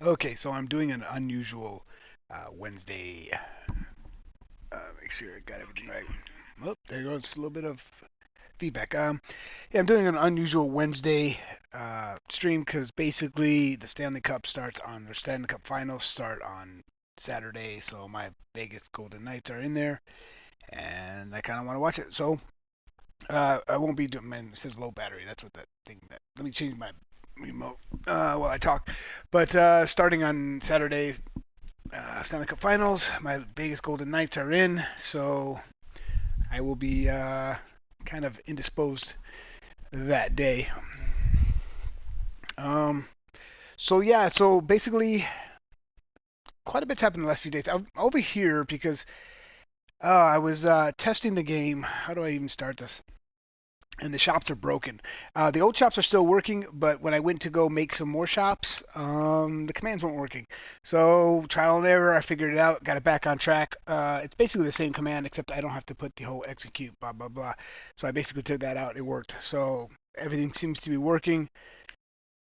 Okay, so I'm doing an unusual Wednesday. Make sure I got everything right. Oh, there goes a little bit of feedback. Yeah, I'm doing an unusual Wednesday stream because basically the Stanley Cup starts on the Stanley Cup finals start on Saturday, so my Vegas Golden Knights are in there, and I kind of want to watch it. So I won't be doing. Man, it says low battery. That's what that thing. Let me change my remote while I talk. But starting on Saturday, Stanley Cup Finals. My Vegas Golden Knights are in, so I will be kind of indisposed that day. Um, so yeah, so basically, quite a bit's happened in the last few days. I'm over here because I was testing the game. How do I even start this? And the shops are broken. The old shops are still working, but when I went to go make some more shops, the commands weren't working. So trial and error, I figured it out, got it back on track. It's basically the same command, except I don't have to put the whole execute, blah blah blah. So I basically took that out. It worked. So everything seems to be working.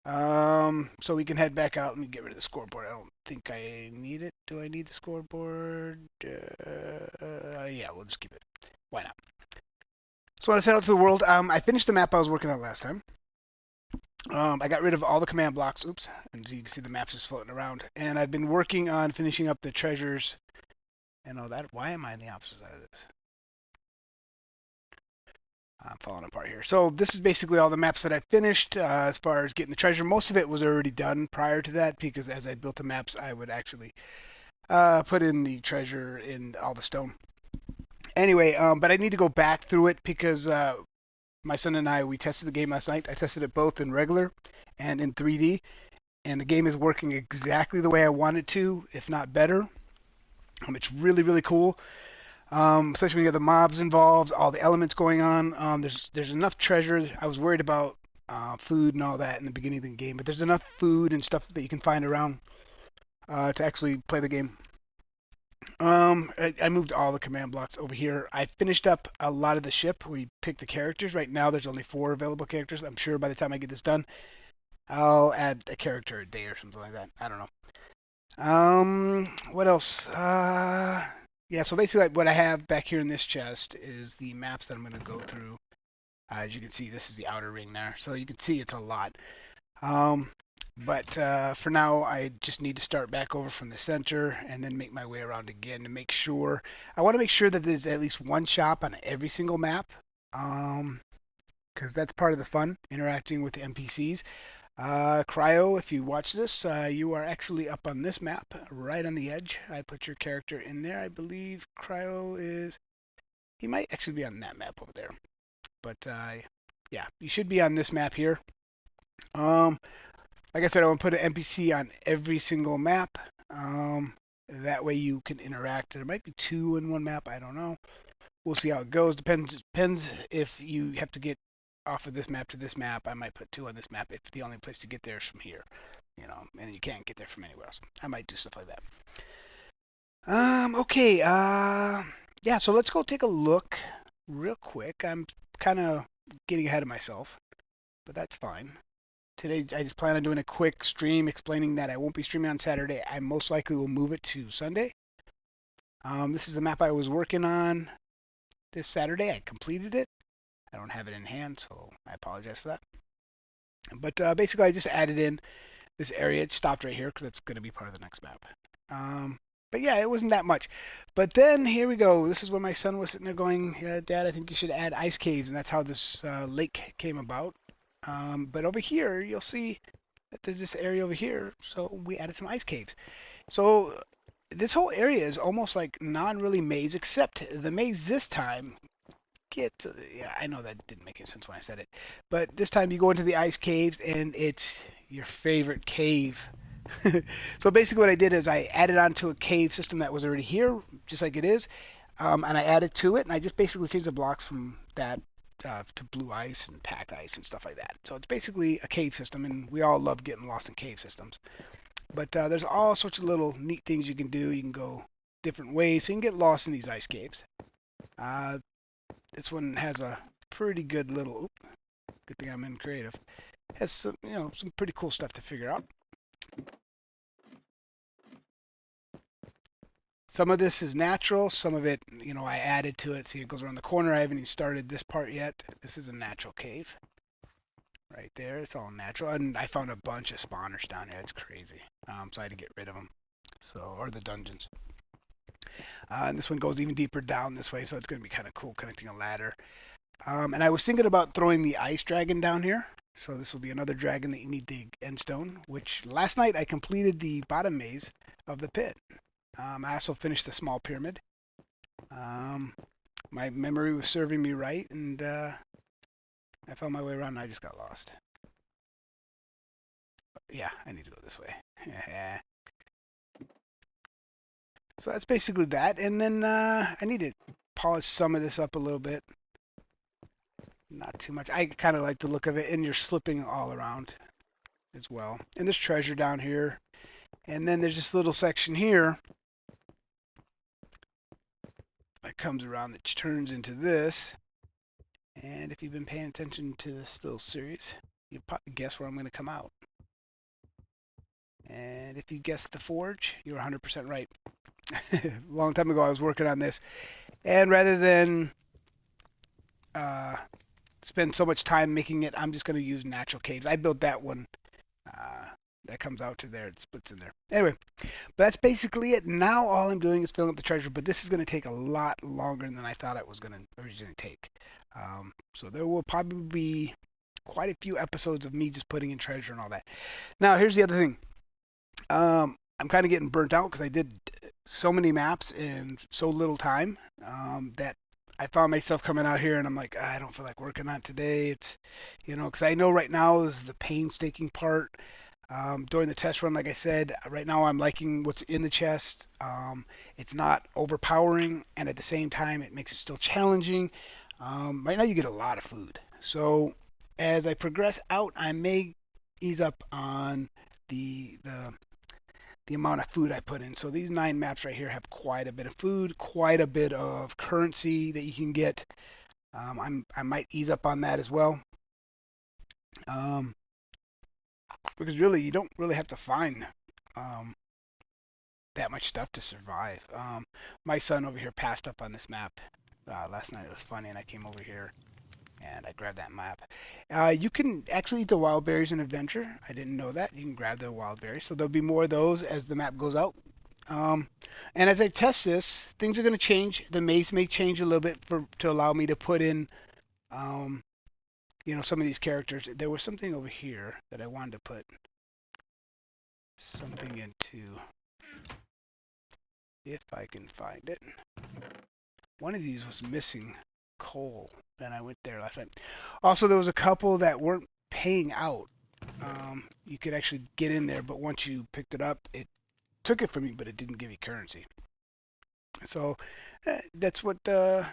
So we can head back out and get rid of the scoreboard. I don't think I need it. Do I need the scoreboard? Yeah, we'll just keep it. Why not? So I set out to the world. I finished the map I was working on last time. I got rid of all the command blocks. Oops. And so you can see the maps just floating around. And I've been working on finishing up the treasures and all that. Why am I on the opposite side of this? I'm falling apart here. So this is basically all the maps that I finished as far as getting the treasure. Most of it was already done prior to that because as I built the maps, I would actually put in the treasure in all the stone. Anyway, but I need to go back through it because my son and we tested the game last night. I tested it both in regular and in 3D, and the game is working exactly the way I want it to, if not better. It's really, really cool, especially when you have the mobs involved, all the elements going on. There's enough treasure. I was worried about food and all that in the beginning of the game, but there's enough food and stuff that you can find around to actually play the game. I moved all the command blocks over here. I finished up a lot of the ship. We picked the characters. Right now, there's only 4 available characters. I'm sure by the time I get this done, I'll add a character a day or something like that. I don't know. What else? Yeah. So basically, like, what I have back here in this chest is the maps that I'm going to go through. As you can see, this is the outer ring there. So you can see it's a lot. Um, but for now, I just need to start back over from the center and then make my way around again to make sure. I want to make sure that there's at least one shop on every single map, because that's part of the fun, interacting with the NPCs. Cryo, if you watch this, you are actually up on this map, right on the edge. I put your character in there. I believe Cryo is. He might actually be on that map over there. But yeah, you should be on this map here. Um, like I said, I want to put an NPC on every single map. That way you can interact. There might be 2 in 1 map. I don't know. We'll see how it goes. Depends if you have to get off of this map to this map. I might put 2 on this map if the only place to get there is from here. And you can't get there from anywhere else. I might do stuff like that. Okay. Yeah. So let's go take a look real quick. I'm kind of getting ahead of myself, but that's fine. Today, I just plan on doing a quick stream explaining that I won't be streaming on Saturday. I most likely will move it to Sunday. This is the map I was working on this Saturday. I completed it. I don't have it in hand, so I apologize for that. But basically, I just added in this area. It stopped right here because it's going to be part of the next map. But yeah, it wasn't that much. But then here we go. This is where my son was sitting there going, Dad, I think you should add ice caves. And that's how this lake came about. But over here, you'll see that there's this area over here. So we added some ice caves. So this whole area is almost like non-really maze, except the maze this time yeah, I know that didn't make any sense when I said it, but this time you go into the ice caves and it's your favorite cave. So basically, what I did is I added onto a cave system that was already here, just like it is, and I added to it, and I just basically changed the blocks from that to blue ice and packed ice and stuff like that. So it's basically a cave system, and we all love getting lost in cave systems. But there's all sorts of little neat things you can do. You can go different ways, so you can get lost in these ice caves. Uh, this one has a pretty good little. Oop, good thing I'm in creative. Has some, some pretty cool stuff to figure out. Some of this is natural. Some of it, I added to it. See, it goes around the corner. I haven't even started this part yet. This is a natural cave. Right there. It's all natural. And I found a bunch of spawners down here. It's crazy. So I had to get rid of them. So, or the dungeons. And this one goes even deeper down this way, so it's going to be kind of cool connecting a ladder. And I was thinking about throwing the ice dragon down here. So this will be another dragon that you need the end stone, which last night I completed the bottom maze of the pit. I also finished the small pyramid. My memory was serving me right, and I found my way around and I just got lost. Yeah, I need to go this way. So that's basically that. And then I need to polish some of this up a little bit. Not too much. I kind of like the look of it, and you're slipping all around as well. And there's treasure down here. And then there's this little section here that comes around that turns into this. And if you've been paying attention to this little series, you'll probably guess where I'm going to come out. And if you guessed the forge, you're 100% right. A long time ago, I was working on this. And rather than spend so much time making it, I'm just going to use natural caves. I built that one. That comes out to there. It splits in there. Anyway, but that's basically it. Now all I'm doing is filling up the treasure, but this is going to take a lot longer than I thought it was going to originally take. So there will probably be quite a few episodes of me just putting in treasure and all that. Now, here's the other thing. I'm kind of getting burnt out because I did so many maps in so little time that I found myself coming out here and I'm like, I don't feel like working on it today. It's, because I know right now is the painstaking part. During the test run, like I said, right now I'm liking what's in the chest. It's not overpowering, and at the same time, it makes it still challenging. Right now, you get a lot of food. So as I progress out, I may ease up on the amount of food I put in. So these 9 maps right here have quite a bit of food, quite a bit of currency that you can get. I might ease up on that as well. Because really, you don't really have to find that much stuff to survive. My son over here passed up on this map last night. It was funny, and I came over here and I grabbed that map. You can actually eat the wild berries in Adventure. I didn't know that. You can grab the wild berries. So there'll be more of those as the map goes out. And as I test this, things are going to change. The maze may change a little bit to allow me to put in some of these characters. There was something over here that I wanted to put something into, if I can find it. One of these was missing coal, and I went there last night. Also, there was a couple that weren't paying out. You could actually get in there, but once you picked it up, it took it from you, but it didn't give you currency. So that's what the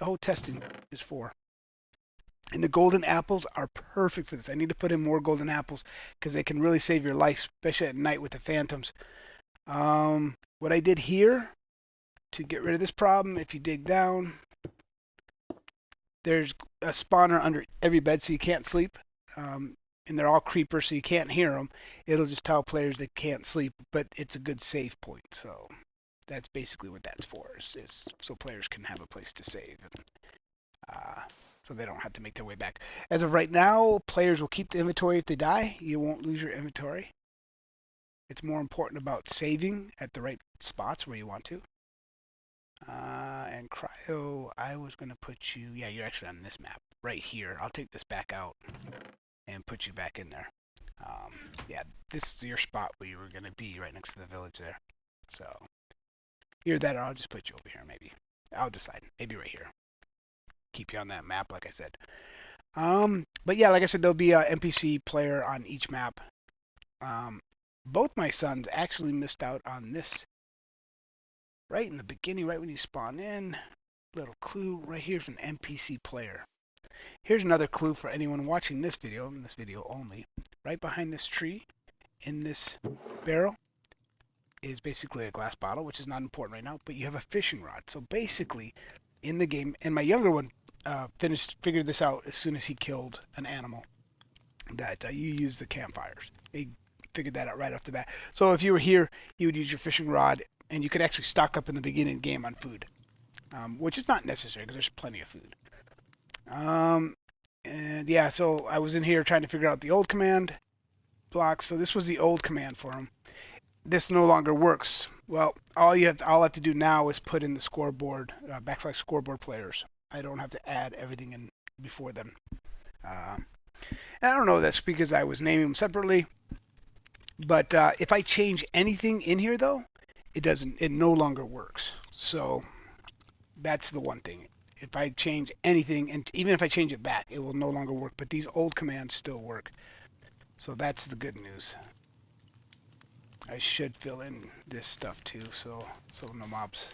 whole testing is for. And the golden apples are perfect for this. I need to put in more golden apples because they can really save your life, especially at night with the phantoms. What I did here to get rid of this problem, if you dig down, there's a spawner under every bed so you can't sleep. And they're all creepers so you can't hear them. It'll just tell players they can't sleep, but it's a good save point. So that's basically what that's for, is so players can have a place to save. So they don't have to make their way back. As of right now, players will keep the inventory if they die. You won't lose your inventory. It's more important about saving at the right spots where you want to. And cryo, I was going to put you... Yeah, you're actually on this map. Right here. I'll take this back out and put you back in there. Yeah, this is your spot where you were going to be, right next to the village there. So, either that or I'll just put you over here, maybe. I'll decide. Maybe right here. Keep you on that map, like I said. But yeah, like I said, there'll be an NPC player on each map. Both my sons actually missed out on this right in the beginning, right when you spawn in. Little clue, right here's an NPC player. Here's another clue for anyone watching this video, and this video only. Right behind this tree, in this barrel, is basically a glass bottle, which is not important right now, but you have a fishing rod. So basically, in the game, and my younger one figured this out as soon as he killed an animal, that you use the campfires. He figured that out right off the bat. So if you were here, you would use your fishing rod and you could actually stock up in the beginning of the game on food, which is not necessary because there's plenty of food. Um, and yeah, so I was in here trying to figure out the old command blocks. So this was the old command for him. This no longer works. Well, all I have to do now is put in the scoreboard, backslash scoreboard players. I don't have to add everything in before then. And I don't know, that's because I was naming them separately. But if I change anything in here, though, it doesn't. It no longer works. So that's the one thing. If I change anything, and even if I change it back, it will no longer work. But these old commands still work. So that's the good news. I should fill in this stuff too, so no mobs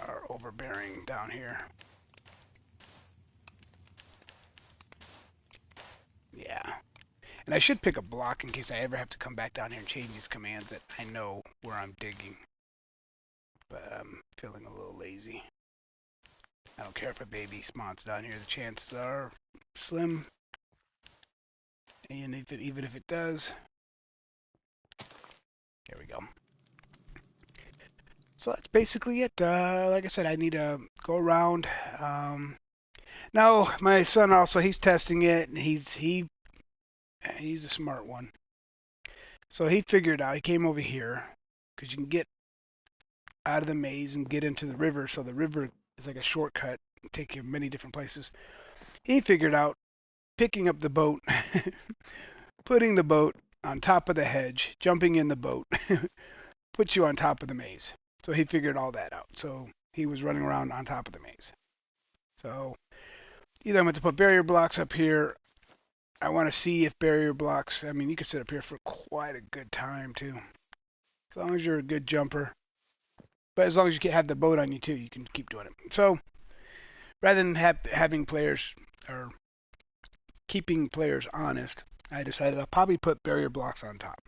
are overbearing down here. Yeah. And I should pick a block in case I ever have to come back down here and change these commands that I know where I'm digging. But I'm feeling a little lazy. I don't care if a baby spawns down here. The chances are slim. And even if it does, there we go. So that's basically it. Like I said, I need to go around. Now my son also, he's testing it, and he's a smart one. So he figured out. He came over here because you can get out of the maze and get into the river. So the river is like a shortcut, take you many different places. He figured out picking up the boat, putting the boat on top of the hedge, jumping in the boat, puts you on top of the maze. So he figured all that out. So he was running around on top of the maze. So either I'm going to put barrier blocks up here. I want to see if barrier blocks, I mean, you can sit up here for quite a good time too. As long as you're a good jumper. But as long as you can have the boat on you too, you can keep doing it. So rather than having players or keeping players honest, I decided I'll probably put barrier blocks on top.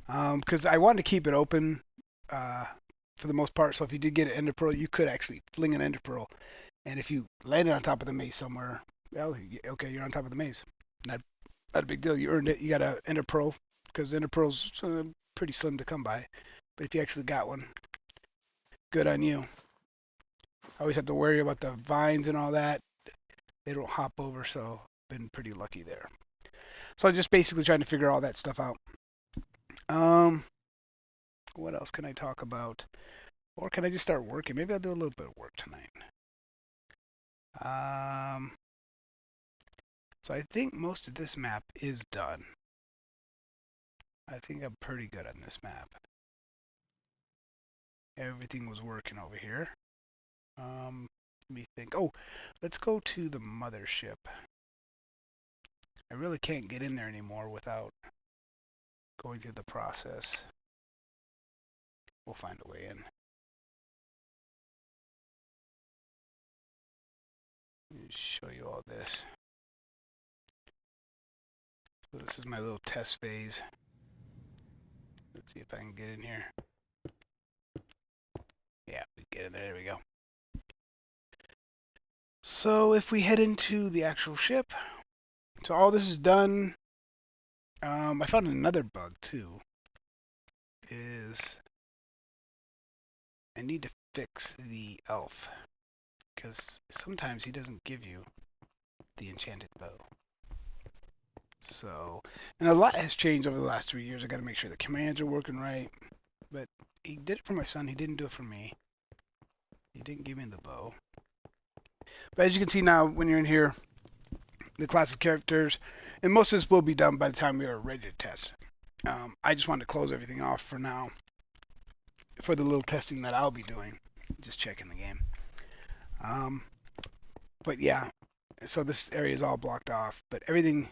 Because I wanted to keep it open for the most part. So if you did get an ender pearl, you could actually fling an ender pearl. And if you landed on top of the maze somewhere, well, okay, you're on top of the maze. Not a big deal. You earned it. You got an ender pearl because ender pearl's pretty slim to come by. But if you actually got one, good on you. I always have to worry about the vines and all that. They don't hop over, so been pretty lucky there. So I'm just basically trying to figure all that stuff out. What else can I talk about? Or can I just start working? Maybe I'll do a little bit of work tonight. So I think most of this map is done. I think I'm pretty good on this map. Everything was working over here. Let me think. Oh, let's go to the mothership. I really can't get in there anymore without going through the process. We'll find a way in. Let me show you all this. So this is my little test phase. Let's see if I can get in here. Yeah, we get in there. There we go. So if we head into the actual ship, so all this is done. I found another bug too. Is I need to fix the elf because sometimes he doesn't give you the enchanted bow. So, and a lot has changed over the last 3 years. I got to make sure the commands are working right. But he did it for my son. He didn't do it for me. He didn't give me the bow. But as you can see now, when you're in here, the classic characters, and most of this will be done by the time we are ready to test. I just wanted to close everything off for now, for the little testing that I'll be doing. Just checking the game. But yeah, so this area is all blocked off, but everything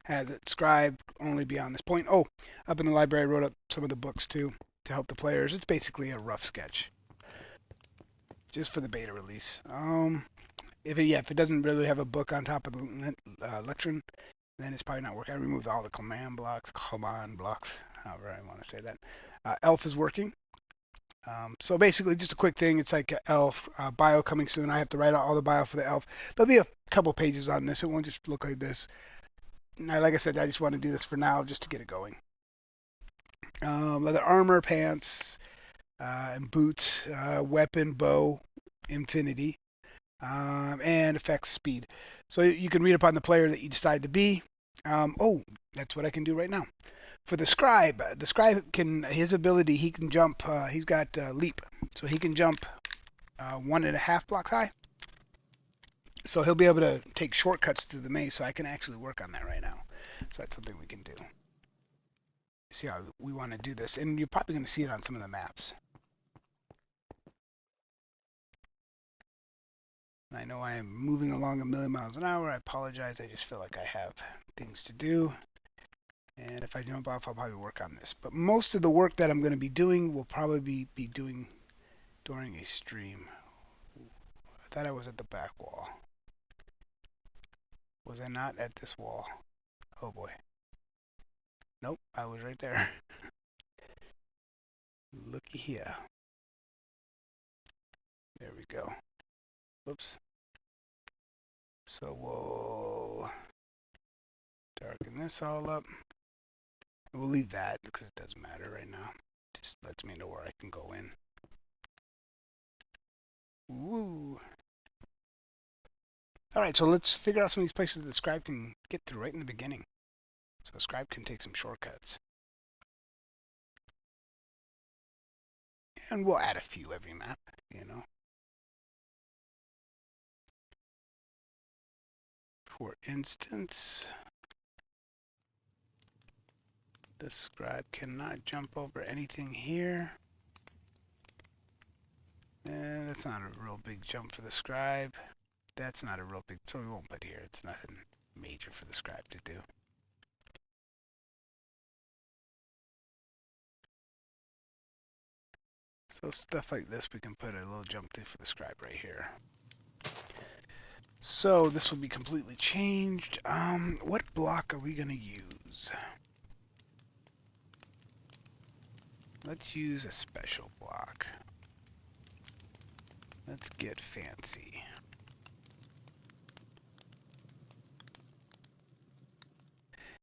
has it. Scribe only beyond this point. Oh, up in the library I wrote up some of the books too to help the players. It's basically a rough sketch, just for the beta release. If it doesn't really have a book on top of the lectern, then it's probably not working. I removed all the command blocks, however I want to say that. Elf is working. So basically, just a quick thing. It's like elf bio coming soon. I have to write out all the bio for the elf. There'll be a couple pages on this. It won't just look like this. Now, like I said, I just want to do this for now, just to get it going. leather armor, pants, and boots, weapon, bow, infinity, and affects speed. So you can read upon the player that you decide to be. Oh, that's what I can do right now. For the scribe can his ability. He can jump. He's got leap, so he can jump 1.5 blocks high. So he'll be able to take shortcuts through the maze. So I can actually work on that right now. So that's something we can do. See how we want to do this, and you're probably going to see it on some of the maps. I know I am moving along a million miles an hour. I apologize. I just feel like I have things to do. And if I jump off, I'll probably work on this. But most of the work that I'm going to be doing will probably be doing during a stream. I thought I was at the back wall. Was I not at this wall? Oh boy. Nope, I was right there. Looky here. There we go. Whoops. So we'll darken this all up. We'll leave that because it doesn't matter right now. It just lets me know where I can go in. Woo! Alright, so let's figure out some of these places that the scribe can get through right in the beginning. So the scribe can take some shortcuts. And we'll add a few every map, you know. For instance, the scribe cannot jump over anything here. And that's not a real big jump for the scribe. That's not a real big, so we won't put here. It's nothing major for the scribe to do. So stuff like this, we can put a little jump through for the scribe right here. So this will be completely changed. What block are we going to use? Let's use a special block. Let's get fancy.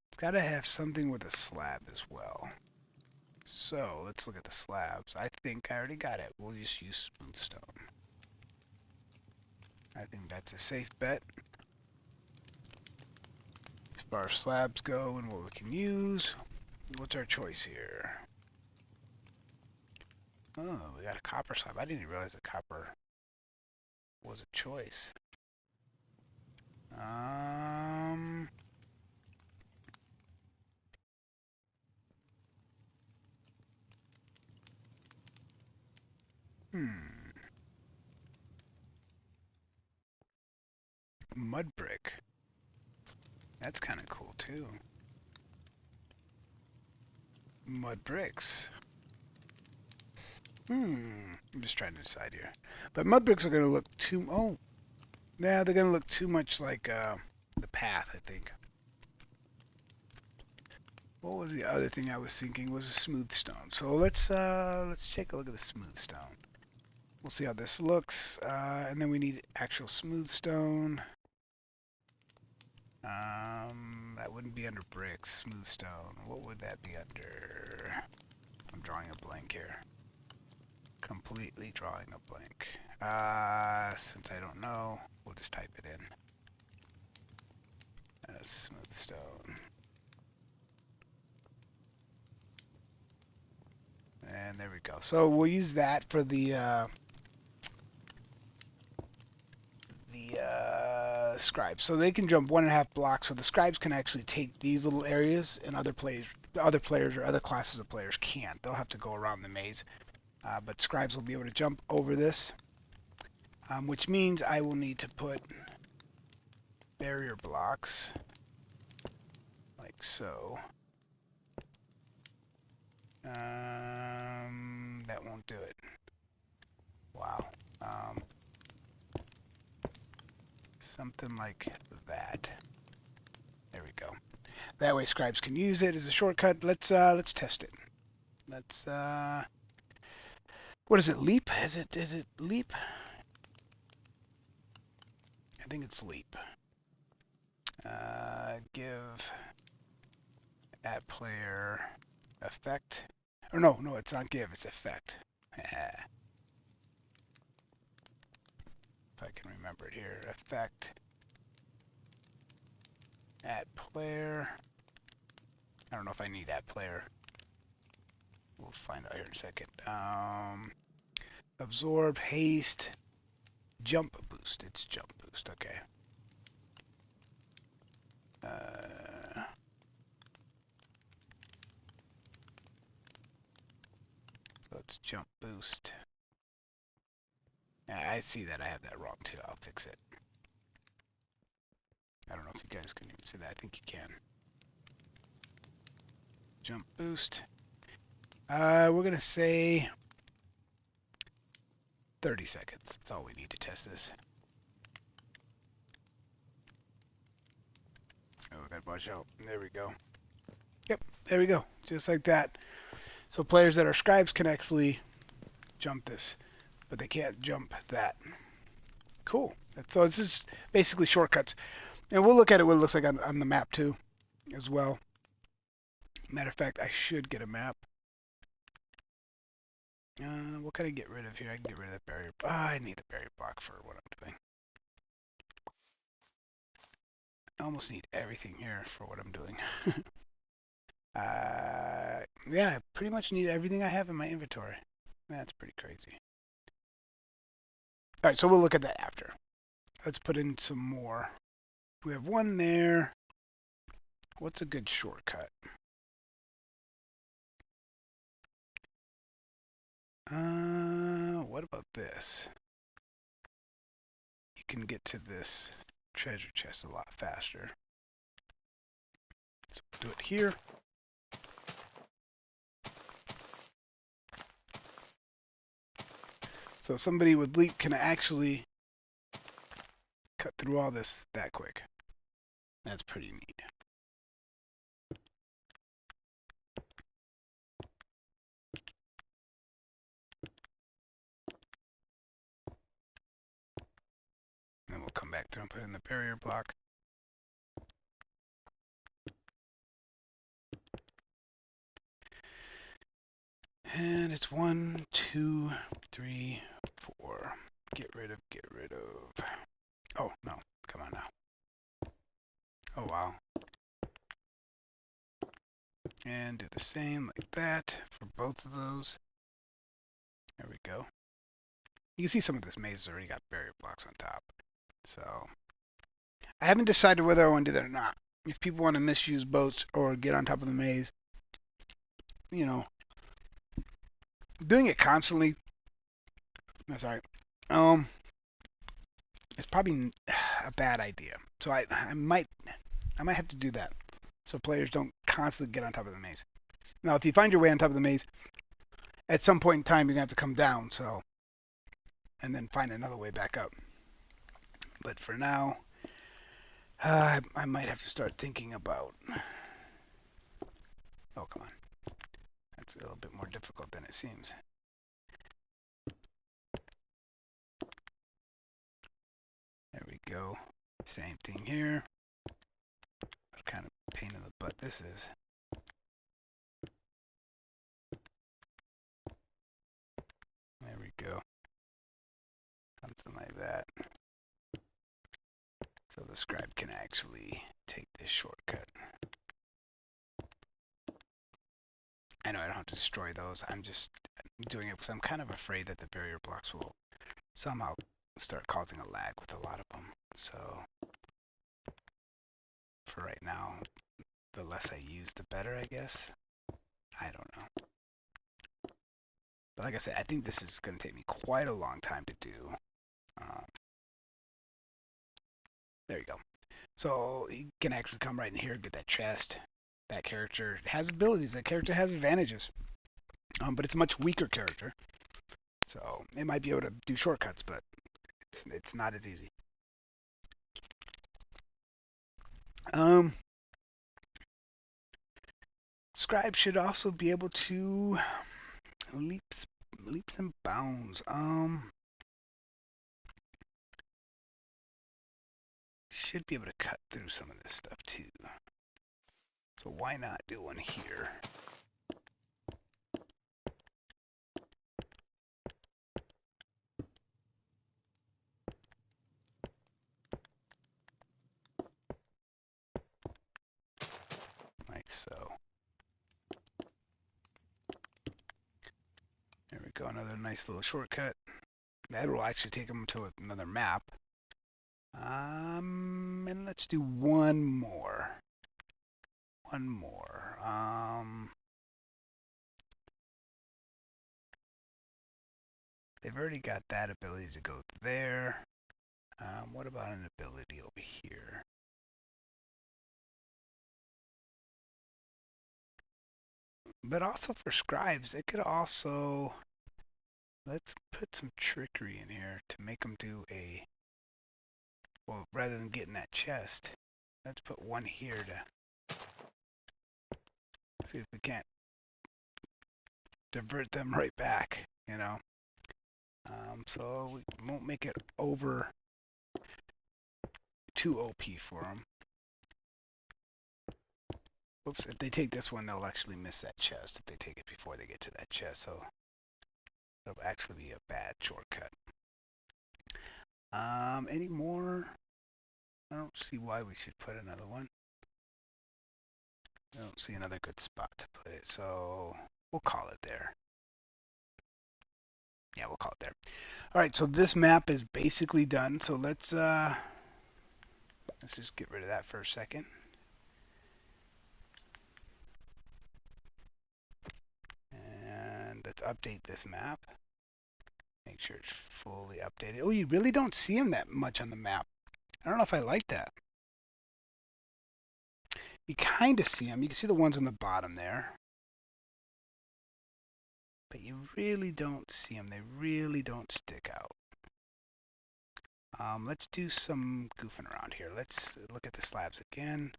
It's got to have something with a slab as well. So let's look at the slabs. I think I already got it. We'll just use smooth stone. I think that's a safe bet. As far as slabs go and what we can use, what's our choice here? Oh, we got a copper slab. I didn't even realize that copper was a choice. Um, Mud brick. That's kind of cool too. Mud bricks. I'm just trying to decide here. But mud bricks are going to look too... Oh, yeah, they're going to look too much like the path, I think. What was the other thing I was thinking was a smooth stone. So let's take a look at the smooth stone. We'll see how this looks. And then we need actual smooth stone. That wouldn't be under bricks, smooth stone. What would that be under? I'm drawing a blank here. Completely drawing a blank. Since I don't know, we'll just type it in. Smooth stone. And there we go. So we'll use that for the scribes. So they can jump 1.5 blocks. So the scribes can actually take these little areas, and other players or other classes of players can't. They'll have to go around the maze. But scribes will be able to jump over this, which means I will need to put barrier blocks like so. That won't do it. Wow. Something like that. There we go. That way scribes can use it as a shortcut. Let's test it. Let's what is it? Leap? Is it leap? I think it's leap. Give at player effect Or no, it's not give, it's effect. If I can remember it here. Effect. Add player. I don't know if I need add player. We'll find out here in a second. Absorb, haste, jump boost. It's jump boost, okay. So it's jump boost. Yeah, I see that I have that wrong too. I'll fix it. I don't know if you guys can even see that. I think you can. Jump boost. We're gonna say 30 seconds. That's all we need to test this. Oh, we gotta watch out. There we go. Yep, there we go. Just like that. So players that are scribes can actually jump this, but they can't jump that. Cool. So this is basically shortcuts. And we'll look at it what it looks like on the map too, as well. Matter of fact, I should get a map. What can I get rid of here? I can get rid of that barrier. I need the barrier block for what I'm doing. I almost need everything here for what I'm doing. Yeah, I pretty much need everything I have in my inventory. That's pretty crazy. All right, so we'll look at that after. Let's put in some more. We have one there. What's a good shortcut? What about this? You can get to this treasure chest a lot faster. So do it here. So somebody with leap can actually cut through all this that quick. That's pretty neat. Then we'll come back through and put in the barrier block. And it's 1, 2, 3, 4. Get rid of. Oh, no. Come on now. Oh, wow. And do the same like that for both of those. There we go. You can see some of this maze has already got barrier blocks on top. So, I haven't decided whether I want to do that or not. If people want to misuse boats or get on top of the maze, you know, doing it constantly, that's alright. It's probably a bad idea. So I might have to do that. So players don't constantly get on top of the maze. Now, if you find your way on top of the maze, at some point in time, you're going to have to come down, so, and then find another way back up. But for now, I might have to start thinking about... Oh, come on. That's a little bit more difficult than it seems. There we go. Same thing here. What kind of pain in the butt this is. There we go. Something like that. So the scribe can actually take this shortcut. I know I don't have to destroy those. I'm just doing it because I'm kind of afraid that the barrier blocks will somehow start causing a lag with a lot of them. So for right now, the less I use, the better, I guess. I don't know. But like I said, I think this is going to take me quite a long time to do. There you go. So you can actually come right in here, get that chest. That character has abilities. That character has advantages. But it's a much weaker character. So it might be able to do shortcuts, but it's not as easy. Scribe should also be able to leaps and bounds. Should be able to cut through some of this stuff too. So why not do one here? go, another nice little shortcut. That will actually take them to another map. And let's do one more. One more. They've already got that ability to go there. What about an ability over here? But also for scribes, it could also... Let's put some trickery in here to make them do a... Well, rather than getting that chest, let's put one here to see if we can't divert them right back, you know. So we won't make it over too OP for them. Oops, if they take this one, they'll actually miss that chest if they take it before they get to that chest, so it'll actually be a bad shortcut. Any more? I don't see why we should put another one. I don't see another good spot to put it, so we'll call it there. Yeah, we'll call it there. All right, so this map is basically done. So let's just get rid of that for a second. And let's update this map. Make sure it's fully updated. Oh, you really don't see them that much on the map. I don't know if I like that. You kind of see them. You can see the ones on the bottom there. But you really don't see them. They really don't stick out. Let's do some goofing around here. Let's look at the slabs again.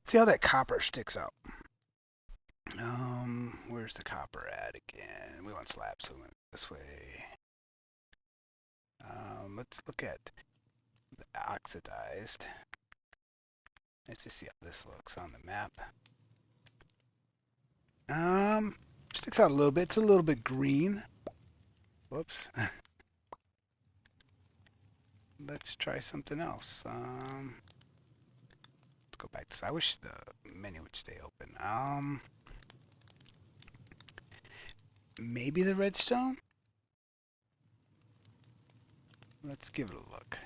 See how that copper sticks out. Where's the copper at again? We want slabs, so we went this way. Let's look at the oxidized. Let's just see how this looks on the map. Sticks out a little bit. It's a little bit green. Whoops. Let's try something else. Let's go back to this. I wish the menu would stay open. Maybe the redstone? Let's give it a look.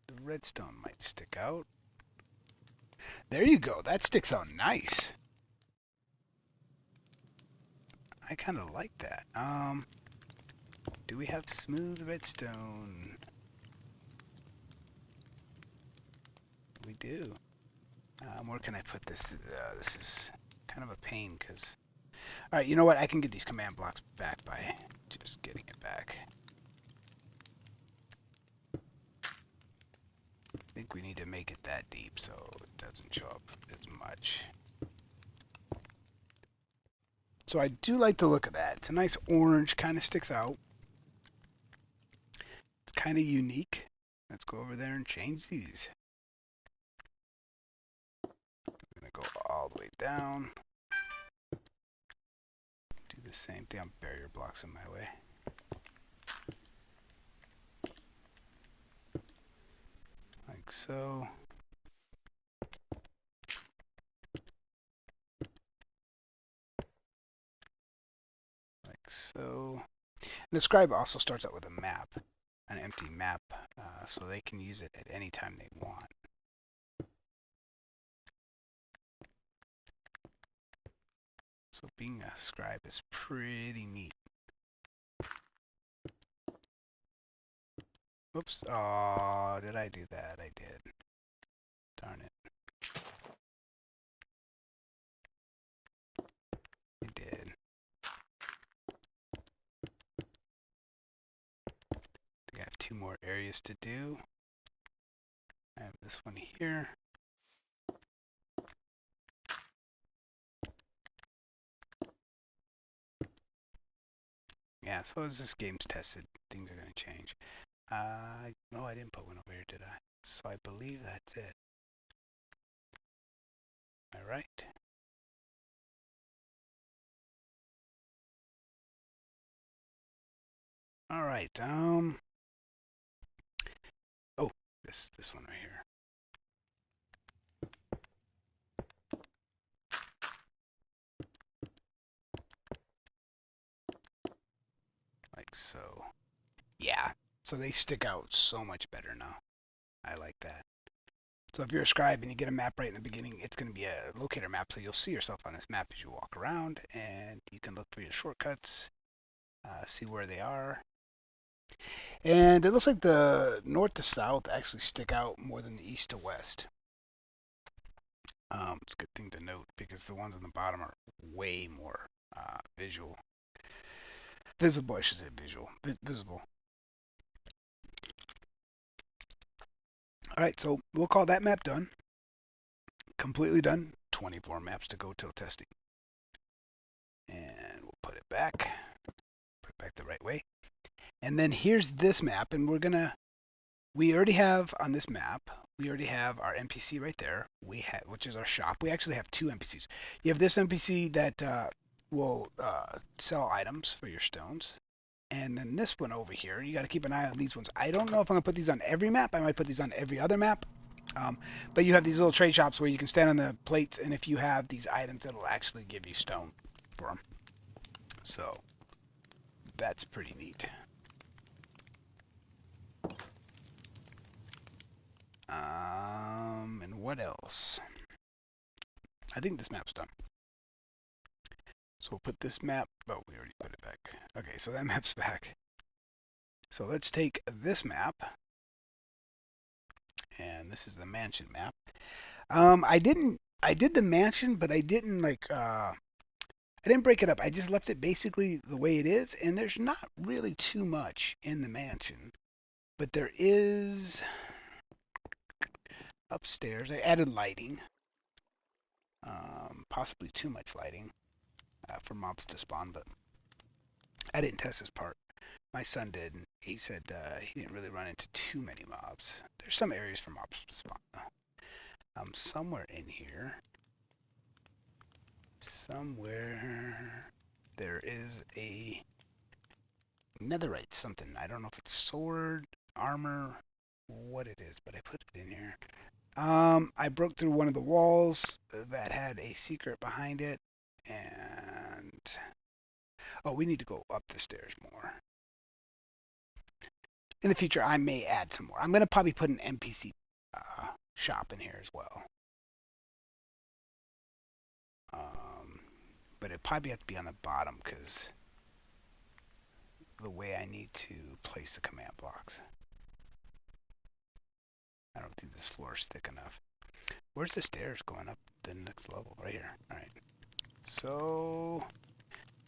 The redstone might stick out. There you go. That sticks out nice. I kind of like that. Do we have smooth redstone? We do. Where can I put this? This is kind of a pain because... Alright, you know what? I can get these command blocks back by just getting it back. I think we need to make it that deep so it doesn't show up as much. So I do like the look of that. It's a nice orange, kind of sticks out. It's kind of unique. Let's go over there and change these. I'm going to go all the way down. Do the same thing. Barrier blocks in my way. Like so. Like so. And the scribe also starts out with a map, an empty map, so they can use it at any time they want. So being a scribe is pretty neat. Oops. Oh, did I do that? I did. Darn it. I did. I think I have 2 more areas to do. I have this one here. Yeah, so as this game's tested, things are going to change. No, I didn't put one over here, did I? So I believe that's it. Am I right? All right. Oh, this one right here. So, yeah. So they stick out so much better now. I like that. So if you're a scribe and you get a map right in the beginning, it's going to be a locator map, so you'll see yourself on this map as you walk around, and you can look for your shortcuts, see where they are. And it looks like the north to south actually stick out more than the east to west. It's a good thing to note because the ones on the bottom are way more visible. I should say visible. All right, so we'll call that map done. Completely done. 24 maps to go till testing. And we'll put it back the right way. And then here's this map, and we already have on this map, we already have our NPC right there, which is our shop. We actually have two NPCs. You have this NPC that will sell items for your stones. And then this one over here, you got to keep an eye on these ones. I don't know if I'm going to put these on every map. I might put these on every other map. But you have these little trade shops where you can stand on the plates, and if you have these items, it'll actually give you stone for them. So that's pretty neat. And what else? I think this map's done. So we'll put this map. Oh, we already put it back. Okay, so that map's back. So let's take this map, and this is the mansion map. I did the mansion, but I didn't I didn't break it up. I just left it basically the way it is, and there's not really too much in the mansion, but there is upstairs. I added lighting, possibly too much lighting for mobs to spawn, but I didn't test this part. My son did, and he said he didn't really run into too many mobs. There's some areas for mobs to spawn. Somewhere in here, there is a netherite something. I don't know if it's sword, armor, what it is, but I put it in here. I broke through one of the walls that had a secret behind it, and oh, we need to go up the stairs more. In the future, I may add some more. I'm going to probably put an NPC shop in here as well. But it probably have to be on the bottom because the way I need to place the command blocks. I don't think this floor is thick enough. Where's the stairs going up the next level? Right here. All right. So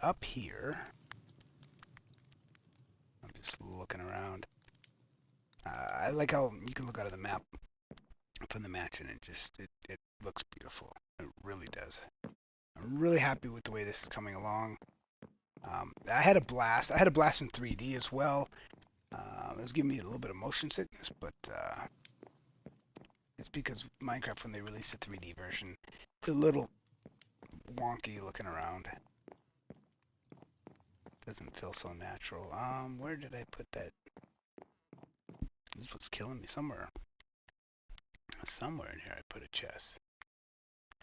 up here, I'm just looking around. I like how you can look out of the map from the mansion and it looks beautiful. It really does. I'm really happy with the way this is coming along. I had a blast. I had a blast in 3D as well. It was giving me a little bit of motion sickness, but it's because Minecraft, when they released the 3D version, it's a little wonky looking around. Doesn't feel so natural. Where did I put that? This was killing me somewhere. Somewhere in here I put a chest.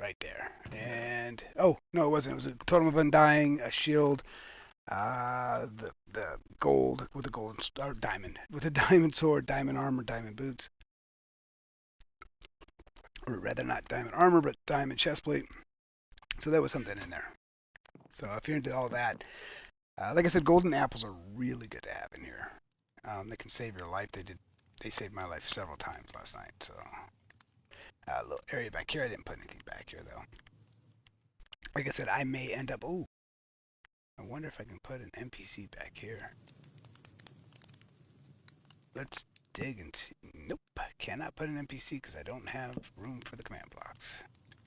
Right there. And oh no, it wasn't. It was a totem of undying, a shield, the gold with a golden or diamond with a diamond sword, diamond armor, diamond boots, or rather not diamond armor, but diamond chestplate. So there was something in there. So if you're into all that, like I said, golden apples are really good to have in here. They can save your life. They saved my life several times last night. So a little area back here. I didn't put anything back here though. Like I said, I may end up. Ooh, I wonder if I can put an NPC back here. Let's dig and see. Nope, cannot put an NPC because I don't have room for the command blocks.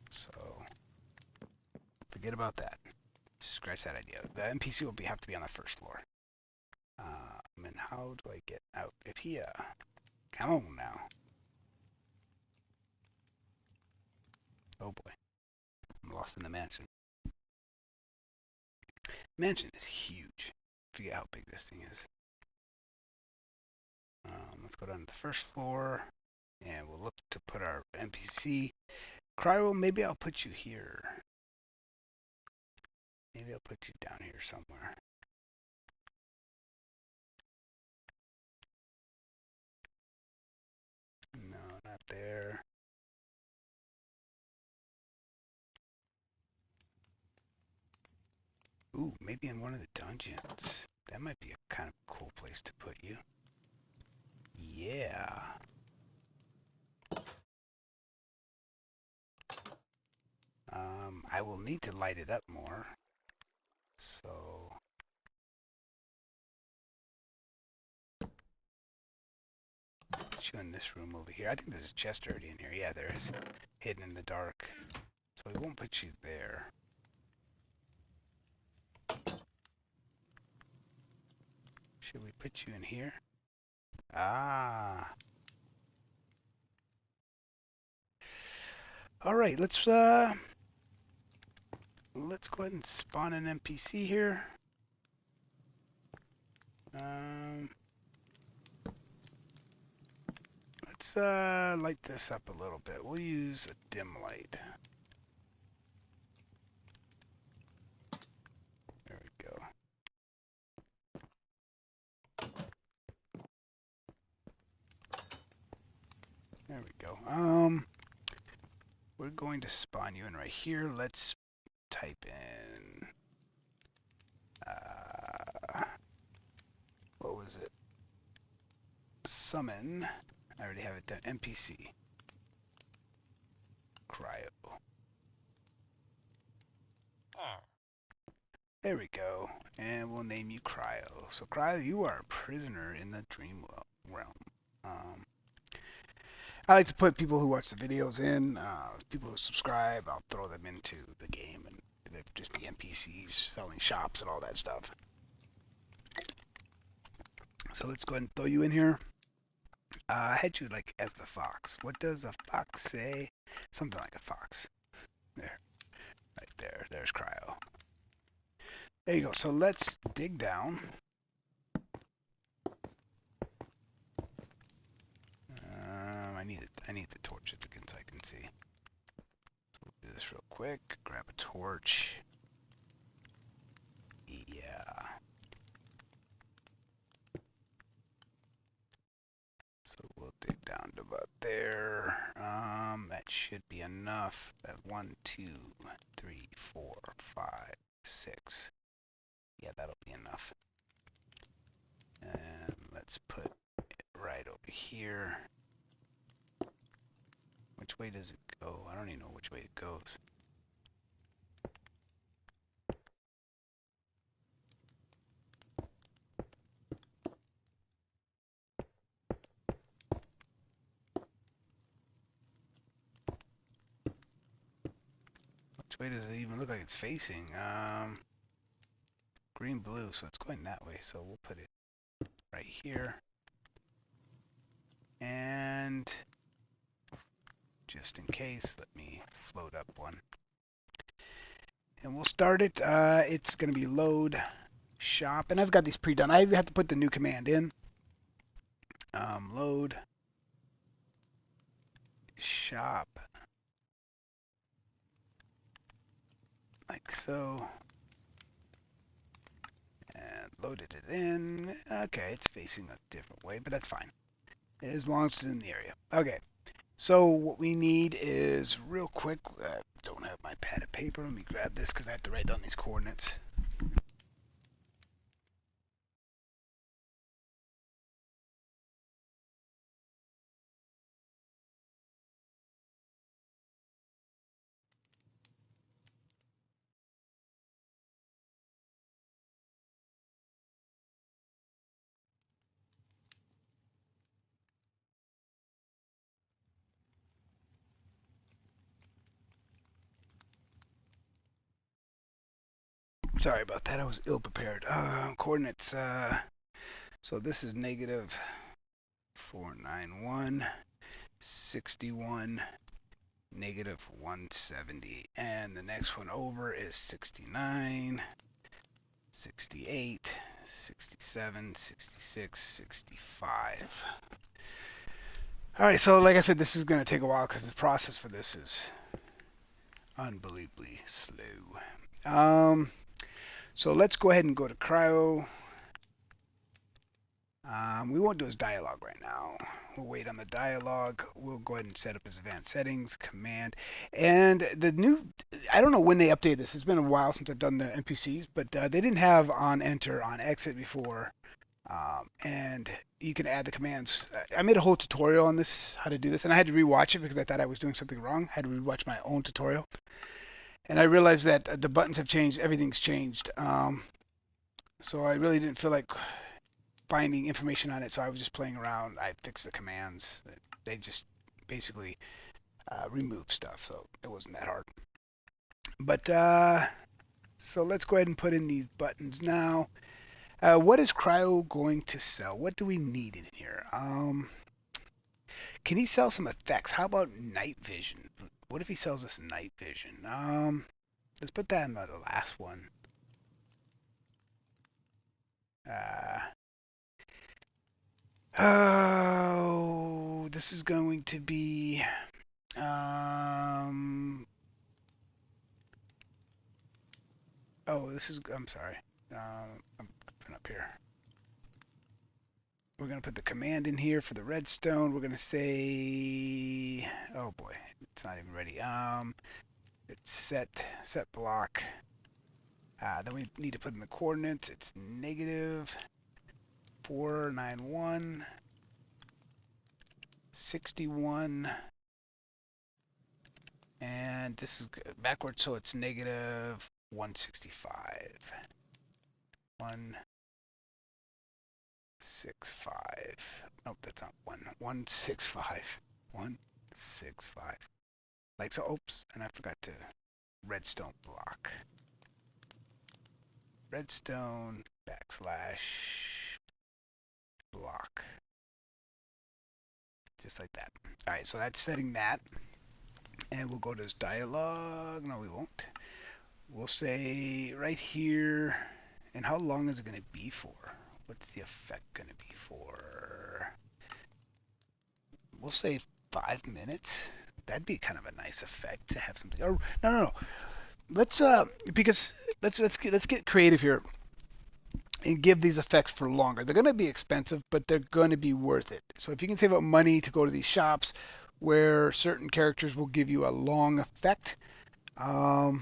So forget about that. Scratch that idea. The NPC will have to be on the first floor. And how do I get out? If he, come on now. Oh boy, I'm lost in the mansion. Mansion is huge. Forget how big this thing is. Let's go down to the first floor, and we'll look to put our NPC. Cryo, maybe I'll put you here. Maybe I'll put you down here somewhere. there. Ooh, maybe in one of the dungeons. That might be a kind of cool place to put you. Yeah. I will need to light it up more. So put you in this room over here. I think there's a chest already in here. Yeah, there is. Hidden in the dark. So we won't put you there. Should we put you in here? Ah. Alright, let's go ahead and spawn an NPC here. Let's light this up a little bit. We'll use a dim light. There we go. There we go. We're going to spawn you in right here. Let's type in what was it? Summon. I already have it done. NPC. Cryo. There we go. And we'll name you Cryo. So Cryo, you are a prisoner in the dream realm. I like to put people who watch the videos in, people who subscribe, I'll throw them into the game, and they'd just be NPCs selling shops and all that stuff. So let's go ahead and throw you in here. I had you like as the fox. What does a fox say? Something like a fox. There. Right there. There's Cryo. There you go. So let's dig down. I need the torch at the so I can see. So we'll do this real quick. Grab a torch. Yeah. So we'll dig down to about there. That should be enough. 1, 2, 3, 4, 5, 6. Yeah, that'll be enough. And let's put it right over here. Which way does it go? I don't even know which way it goes. Which way does it even look like it's facing? Green, blue, so it's going that way. So we'll put it right here. And just in case, let me float up one. And we'll start it. It's going to be load shop. And I've got these pre-done. I have to put the new command in. Load shop. Like so. And loaded it in. Okay, it's facing a different way, but that's fine. As long as it's in the area. Okay. So what we need is real quick. I don't have my pad of paper. Let me grab this because I have to write down these coordinates. Sorry about that. I was ill prepared. Coordinates. So this is negative 491, 61, negative 170. And the next one over is 69, 68, 67, 66, 65. Alright, so like I said, this is going to take a while because the process for this is unbelievably slow. So let's go ahead and go to Cryo. We won't do his dialogue right now. We'll wait on the dialogue. We'll go ahead and set up his advanced settings, command. And the new, I don't know when they updated this. It's been a while since I've done the NPCs, but they didn't have on enter, on exit before. And you can add the commands. I made a whole tutorial on this, how to do this, and I had to rewatch it because I thought I was doing something wrong. I had to rewatch my own tutorial. And I realized that the buttons have changed, everything's changed. So I really didn't feel like finding information on it, so I was just playing around. I fixed the commands. They just basically removed stuff, so it wasn't that hard. But so let's go ahead and put in these buttons now. What is Cryo going to sell? What do we need in here? Can he sell some effects? How about night vision? What if he sells us night vision? Let's put that in the last one. Oh, this is going to be oh, this is, I'm sorry. I'm up here. We're going to put the command in here for the redstone. We're going to say, oh boy, it's not even ready. It's set block. Then we need to put in the coordinates. It's negative 491 61, and this is backwards, so it's negative 165. 165. Nope, that's not 165. 165. Like so. Oops, and I forgot to redstone block. Redstone backslash block. Just like that. Alright, so that's setting that. And we'll go to this dialogue. No, we won't. We'll say right here. And how long is it going to be for? What's the effect going to be for? We'll say 5 minutes. That'd be kind of a nice effect to have something. Or no. Let's because let's get creative here and give these effects for longer. They're going to be expensive, but they're going to be worth it. So if you can save up money to go to these shops where certain characters will give you a long effect, I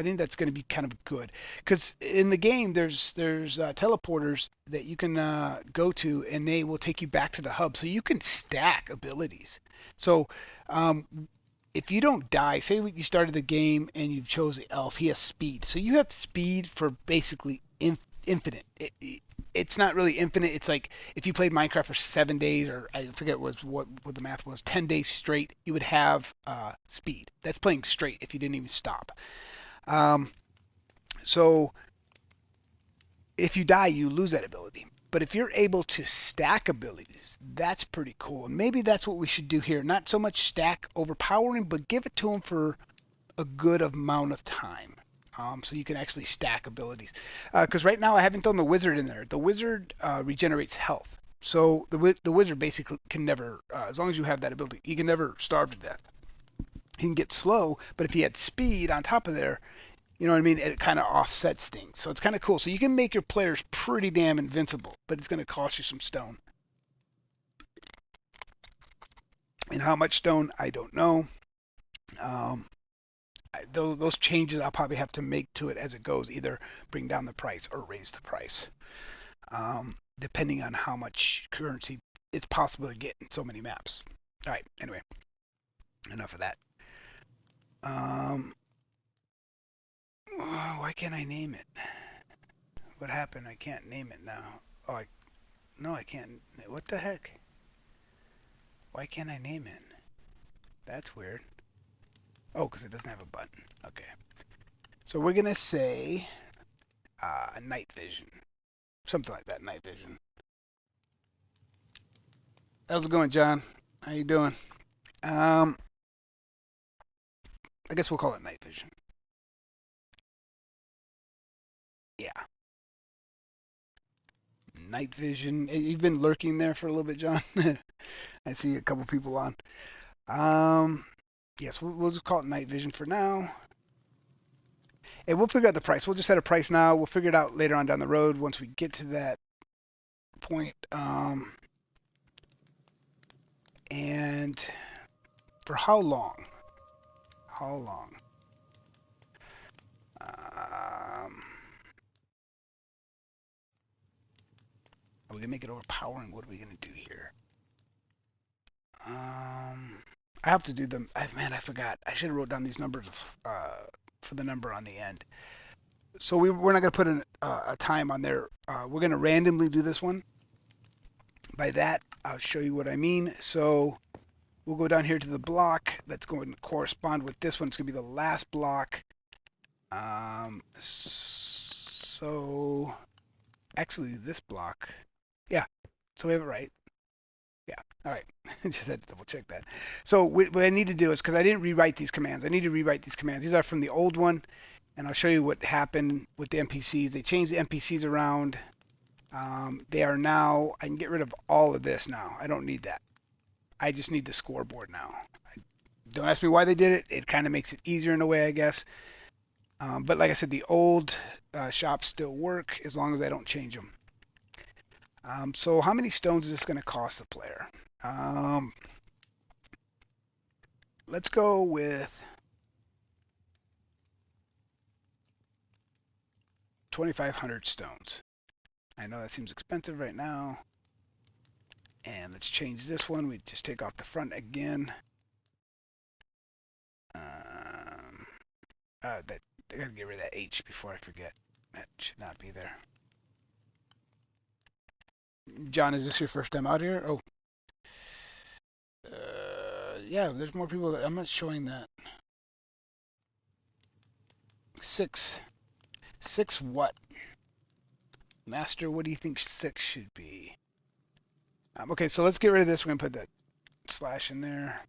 think that's going to be kind of good. Because in the game, there's teleporters that you can go to, and they will take you back to the hub. So you can stack abilities. So if you don't die, say you started the game and you've chose the elf, he has speed. So you have speed for basically infinite. It's not really infinite. It's like if you played Minecraft for 7 days, or I forget what the math was, 10 days straight, you would have speed. That's playing straight if you didn't even stop. So if you die, you lose that ability. But if you're able to stack abilities, that's pretty cool. And maybe that's what we should do here. Not so much stack overpowering, but give it to them for a good amount of time. So you can actually stack abilities. Because right now I haven't thrown the wizard in there. The wizard regenerates health. So the wizard basically can never, as long as you have that ability, he can never starve to death. He can get slow, but if he had speed on top of there, you know what I mean? It kind of offsets things. So it's kind of cool. So you can make your players pretty damn invincible, but it's going to cost you some stone. And how much stone, I don't know. Those changes I'll probably have to make to it as it goes, either bring down the price or raise the price, depending on how much currency it's possible to get in so many maps. All right, anyway, enough of that. Why can't I name it? What happened? I can't name it now. Oh, no, I can't. What the heck? Why can't I name it? That's weird. Oh, because it doesn't have a button. Okay. So we're going to say night vision. Something like that, night vision. How's it going, John? How you doing? I guess we'll call it night vision. Yeah. Night vision. You've been lurking there for a little bit, John. I see a couple people on. Yes, we'll just call it night vision for now. And we'll figure out the price. We'll just set a price now. We'll figure it out later on down the road once we get to that point. And for how long? How long? Um, are we gonna make it overpowering? What are we gonna do here? I have to do them. Man, I forgot. I should have wrote down these numbers for the number on the end. So we're not gonna put a time on there. We're gonna randomly do this one. By that, I'll show you what I mean. So we'll go down here to the block that's going to correspond with this one. It's going to be the last block. So actually this block, yeah, so we have it right. Yeah, all right. Just had to double check that. So what I need to do is, because I didn't rewrite these commands, I need to rewrite these commands. These are from the old one, and I'll show you what happened with the NPCs. They changed the NPCs around. They are now, I can get rid of all of this now. I don't need that. I just need the scoreboard now. Don't ask me why they did it. It kind of makes it easier in a way, I guess. But like I said, the old shops still work as long as I don't change them. So how many stones is this going to cost the player? Let's go with 2,500 stones. I know that seems expensive right now. And let's change this one. We just take off the front again. I gotta get rid of that H before I forget. That should not be there. John, is this your first time out here? Oh, yeah. There's more people. I'm not showing that. Six what? Master, what do you think 6 should be? Okay, so let's get rid of this. We're gonna put that slash in there.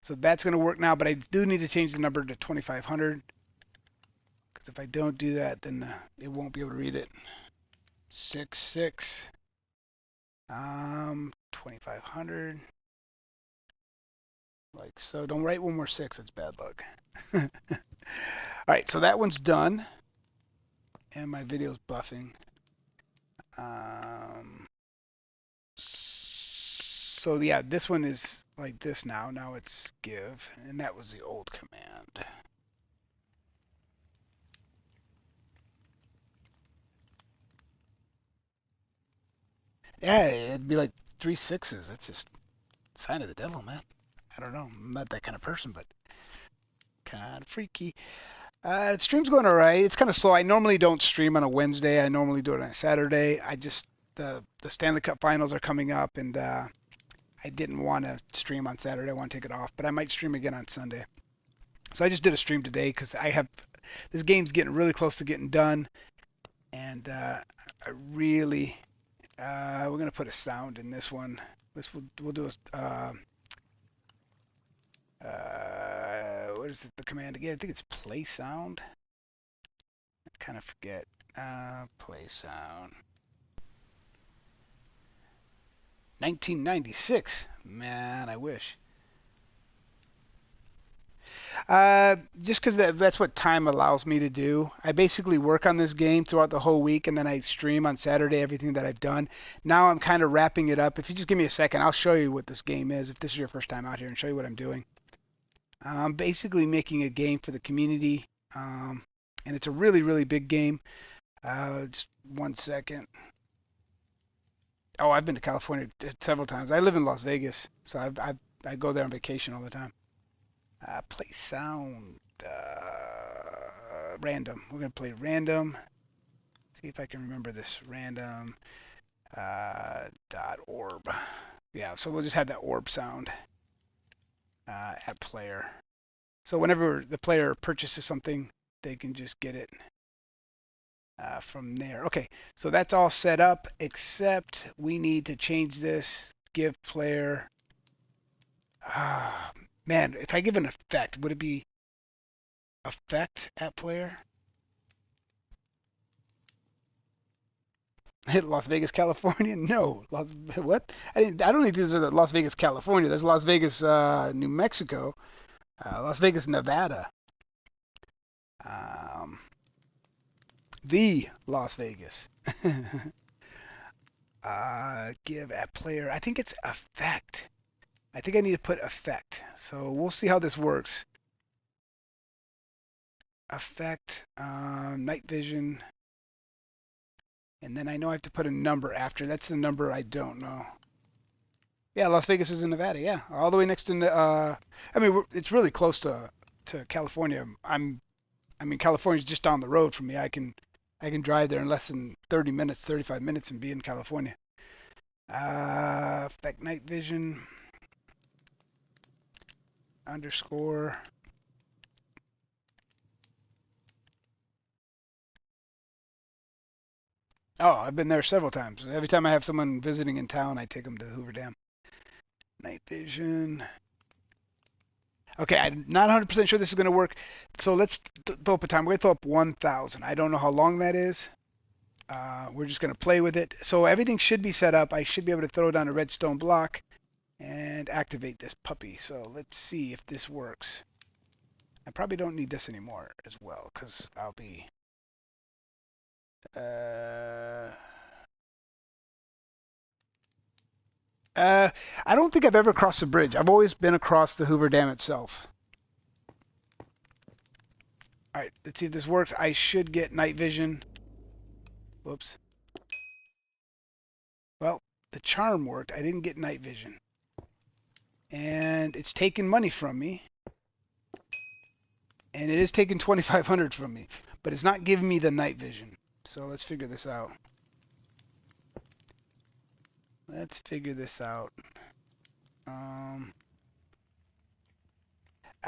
So that's gonna work now, but I do need to change the number to 2,500. Because if I don't do that, then it won't be able to read it. 6. 2,500. Like so. Don't write one more 6. That's bad luck. All right, so that one's done. And my video's buffing. So yeah, this one is like this now. Now it's give, and that was the old command. Yeah, it'd be like 3 6s. That's just sign of the devil, man. I don't know. I'm not that kind of person, but kind of freaky. Stream's going alright. It's kind of slow. I normally don't stream on a Wednesday. I normally do it on a Saturday. I just the Stanley Cup Finals are coming up, and I didn't want to stream on Saturday. I want to take it off, but I might stream again on Sunday. So I just did a stream today because I have this game's getting really close to getting done, and I really we're gonna put a sound in this one. We'll do a what is the command again? I think it's play sound. I kind of forget. Play sound. 1996. Man, I wish. Just because that's what time allows me to do. I basically work on this game throughout the whole week, and then I stream on Saturday everything that I've done. Now I'm kind of wrapping it up. If you just give me a second, I'll show you what this game is. If this is your first time out here, and show you what I'm doing. I'm basically making a game for the community, and it's a really, really big game. Just one second. Oh, I've been to California several times. I live in Las Vegas, so I go there on vacation all the time. Play sound. Random. We're going to play random. See if I can remember this. Random dot orb. Yeah, so we'll just have that orb sound at player. So whenever the player purchases something, they can just get it from there. Okay, so that's all set up, except we need to change this. Give player. Man, if I give an effect, would it be effect at player? Las Vegas, California? No. What? I don't think there's a Las Vegas, California. There's Las Vegas, New Mexico. Las Vegas, Nevada. The Las Vegas. Give at player. I think it's effect. I think I need to put effect. So we'll see how this works. Effect, night vision, and then I know I have to put a number after. That's the number I don't know. Yeah, Las Vegas is in Nevada. Yeah, all the way next to. I mean, it's really close to California. I mean, California's just down the road from me. I can drive there in less than 30 minutes, 35 minutes, and be in California. Effect night vision underscore. Oh, I've been there several times. Every time I have someone visiting in town, I take them to Hoover Dam. Night vision. Okay, I'm not 100% sure this is going to work. So let's throw up a time. We're going to throw up 1,000. I don't know how long that is. We're just going to play with it. So everything should be set up. I should be able to throw down a redstone block and activate this puppy. So let's see if this works. I probably don't need this anymore as well because I'll be... Uh, I don't think I've ever crossed the bridge. I've always been across the Hoover Dam itself. All right, let's see if this works. I should get night vision. Whoops. Well, the charm worked. I didn't get night vision. And it's taking money from me. And it is taking 2,500 from me. But it's not giving me the night vision. So let's figure this out. Let's figure this out. I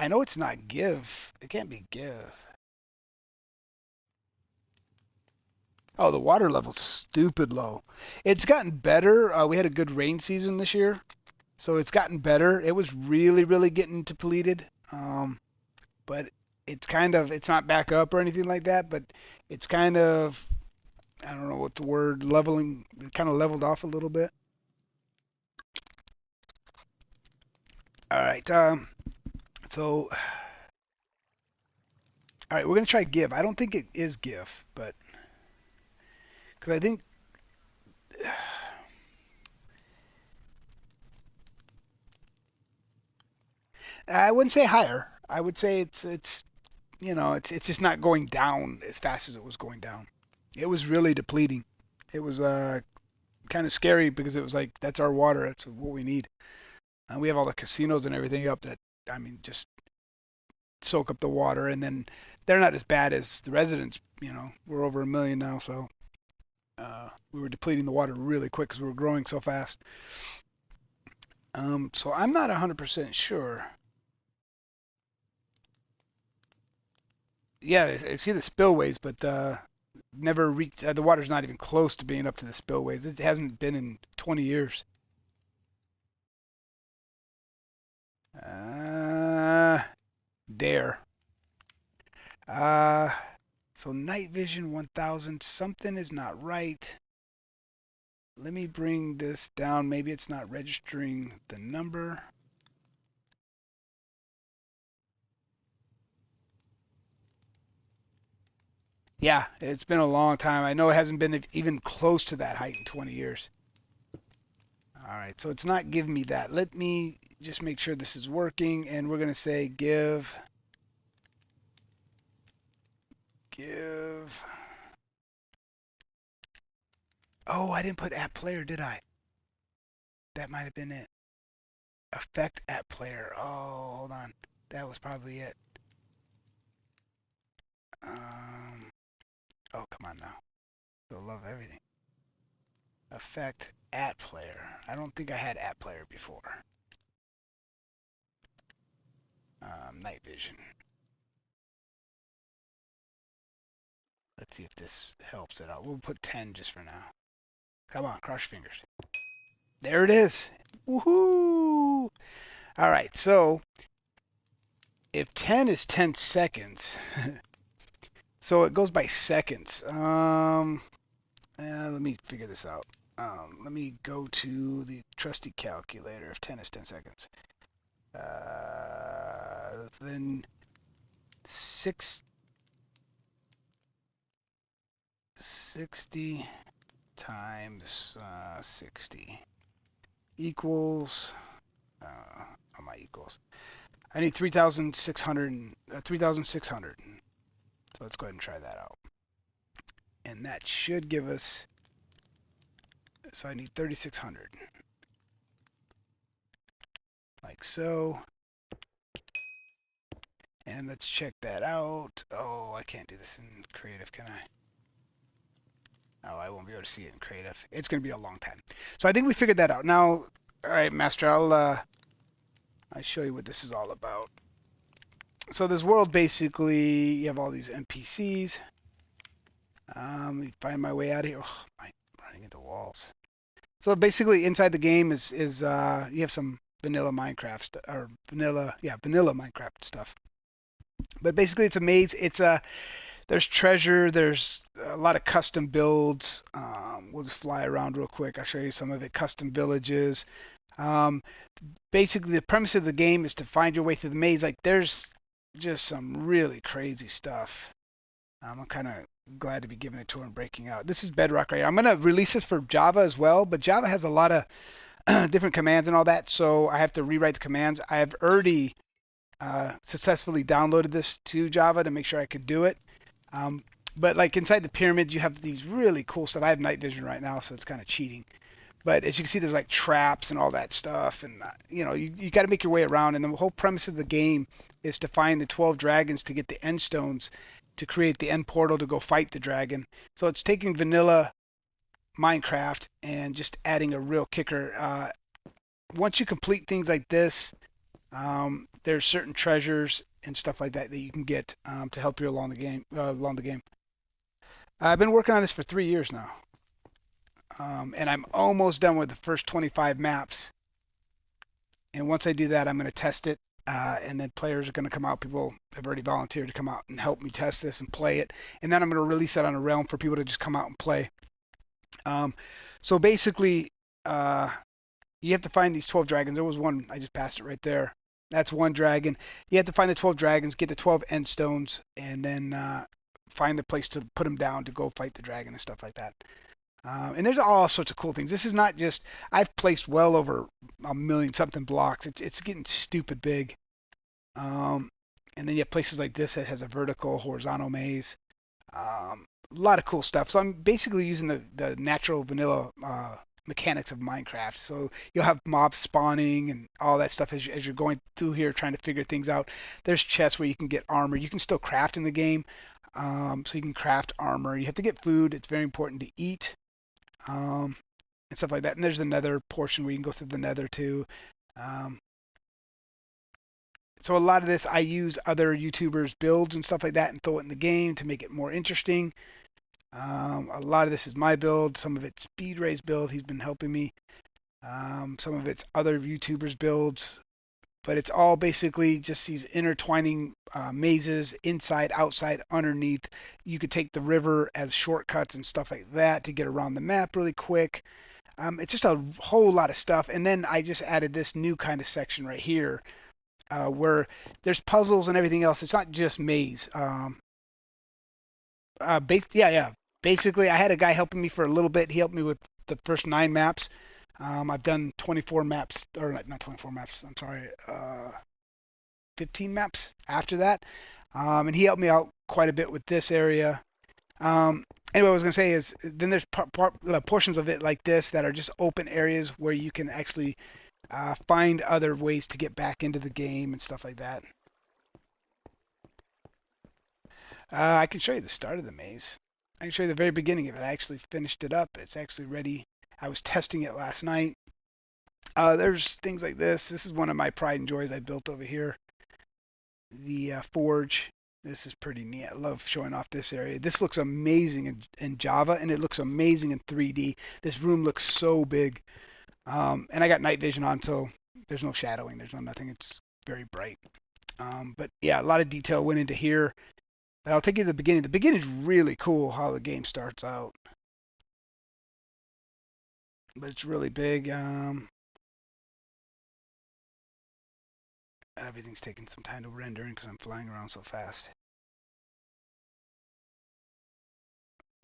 know it's not give. It can't be give. Oh, the water level's stupid low. It's gotten better. We had a good rain season this year, so it's gotten better. It was really, really getting depleted. But it's not back up or anything like that, but it's kind of, I don't know what the word, leveling, it kind of leveled off a little bit. All right, so, all right, we're going to try give. I don't think it is give, but, because I think, I wouldn't say higher. I would say it's just not going down as fast as it was going down. It was really depleting. It was kind of scary because it was like that's our water, that's what we need. And we have all the casinos and everything up that I mean just soak up the water, and then they're not as bad as the residents. We're over 1 million now, so we were depleting the water really quick because we were growing so fast. So I'm not 100% sure. Yeah, I see the spillways, but never reached. The water's not even close to being up to the spillways. It hasn't been in 20 years. Uh, Dare. Uh, so night vision 1000. Something is not right. Let me bring this down. Maybe it's not registering the number. Yeah, it's been a long time. I know it hasn't been even close to that height in 20 years. All right, so it's not giving me that. Let me just make sure this is working, and we're going to say give. Oh, I didn't put app player, did I? That might have been it. Effect app player. Oh, hold on. That was probably it. Um, oh, come on now. You'll love everything. Effect at player. I don't think I had at player before. Night vision. Let's see if this helps it out. We'll put 10 just for now. Come on, cross your fingers. There it is. Woohoo! All right, so if 10 is 10 seconds, so it goes by seconds. Let me figure this out. Let me go to the trusty calculator. If 10 is 10 seconds, then 60 times 60 equals, my equals. I need 3,600, 3,600. So let's go ahead and try that out. And that should give us, so I need 3,600. Like so. And let's check that out. Oh, I can't do this in creative, can I? Oh, I won't be able to see it in creative. It's going to be a long time. So I think we figured that out. Now, all right, Master, I'll show you what this is all about. So this world, basically, you have all these NPCs. Let me find my way out of here. Oh, I'm running into walls. So basically, inside the game is you have some vanilla Minecraft or vanilla Minecraft stuff. But basically, it's a maze. There's treasure. There's a lot of custom builds. We'll just fly around real quick. I'll show you some of it. Custom villages. Um, Basically, the premise of the game is to find your way through the maze. Like, there's just some really crazy stuff. I'm kind of glad to be giving it to her and breaking out. This is Bedrock right here. I'm going to release this for Java as well, but Java has a lot of different commands and all that, so I have to rewrite the commands. I have already successfully downloaded this to Java to make sure I could do it. But like inside the pyramids, you have these really cool stuff. I have night vision right now, so it's kind of cheating. But as you can see, there's like traps and all that stuff, and you got to make your way around. And the whole premise of the game is to find the 12 dragons to get the end stones to create the end portal to go fight the dragon. So it's taking vanilla Minecraft and just adding a real kicker. Once you complete things like this, there's certain treasures and stuff like that that you can get to help you along the game. I've been working on this for 3 years now, and I'm almost done with the first 25 maps. And once I do that, I'm going to test it, and then players are going to come out. People have already volunteered to come out and help me test this and play it, and then I'm going to release it on a realm for people to just come out and play. Um, so basically, you have to find these 12 dragons. There was one, I just passed it right there. That's one dragon. You have to find the 12 dragons, get the 12 end stones, and then find the place to put them down to go fight the dragon and stuff like that. And there's all sorts of cool things. This is not just, I've placed well over a million something blocks. It's getting stupid big. Um, and then you have places like this that has a vertical, horizontal maze. A lot of cool stuff. So I'm basically using the natural vanilla mechanics of Minecraft. So you'll have mobs spawning and all that stuff as you're going through here trying to figure things out. There's chests where you can get armor. You can still craft in the game. So you can craft armor. You have to get food. It's very important to eat and stuff like that. And there's the nether portion where you can go through the nether too. Um, so a lot of this I use other YouTubers' builds and stuff like that and throw it in the game to make it more interesting. A lot of this is my build. Some of it's Speed Ray's build. He's been helping me. Some of it's other YouTubers' builds. But it's all basically just these intertwining mazes, inside, outside, underneath. You could take the river as shortcuts and stuff like that to get around the map really quick. It's just a whole lot of stuff. And then I just added this new kind of section right here where there's puzzles and everything else. It's not just maze. Yeah. Basically, I had a guy helping me for a little bit. He helped me with the first 9 maps. I've done 24 maps, or not 24 maps. I'm sorry, 15 maps after that. And he helped me out quite a bit with this area. Anyway, what I was going to say is then there's portions of it like this that are just open areas where you can actually find other ways to get back into the game and stuff like that. I can show you the start of the maze. I can show you the very beginning of it. I actually finished it up. It's actually ready. I was testing it last night. There's things like this. This is one of my pride and joys I built over here. The forge. This is pretty neat. I love showing off this area. This looks amazing in Java, and it looks amazing in 3D. This room looks so big. And I got night vision on, so there's no shadowing. There's no nothing. It's very bright. But yeah, a lot of detail went into here. But I'll take you to the beginning. The beginning is really cool how the game starts out. But it's really big. Everything's taking some time to render because I'm flying around so fast.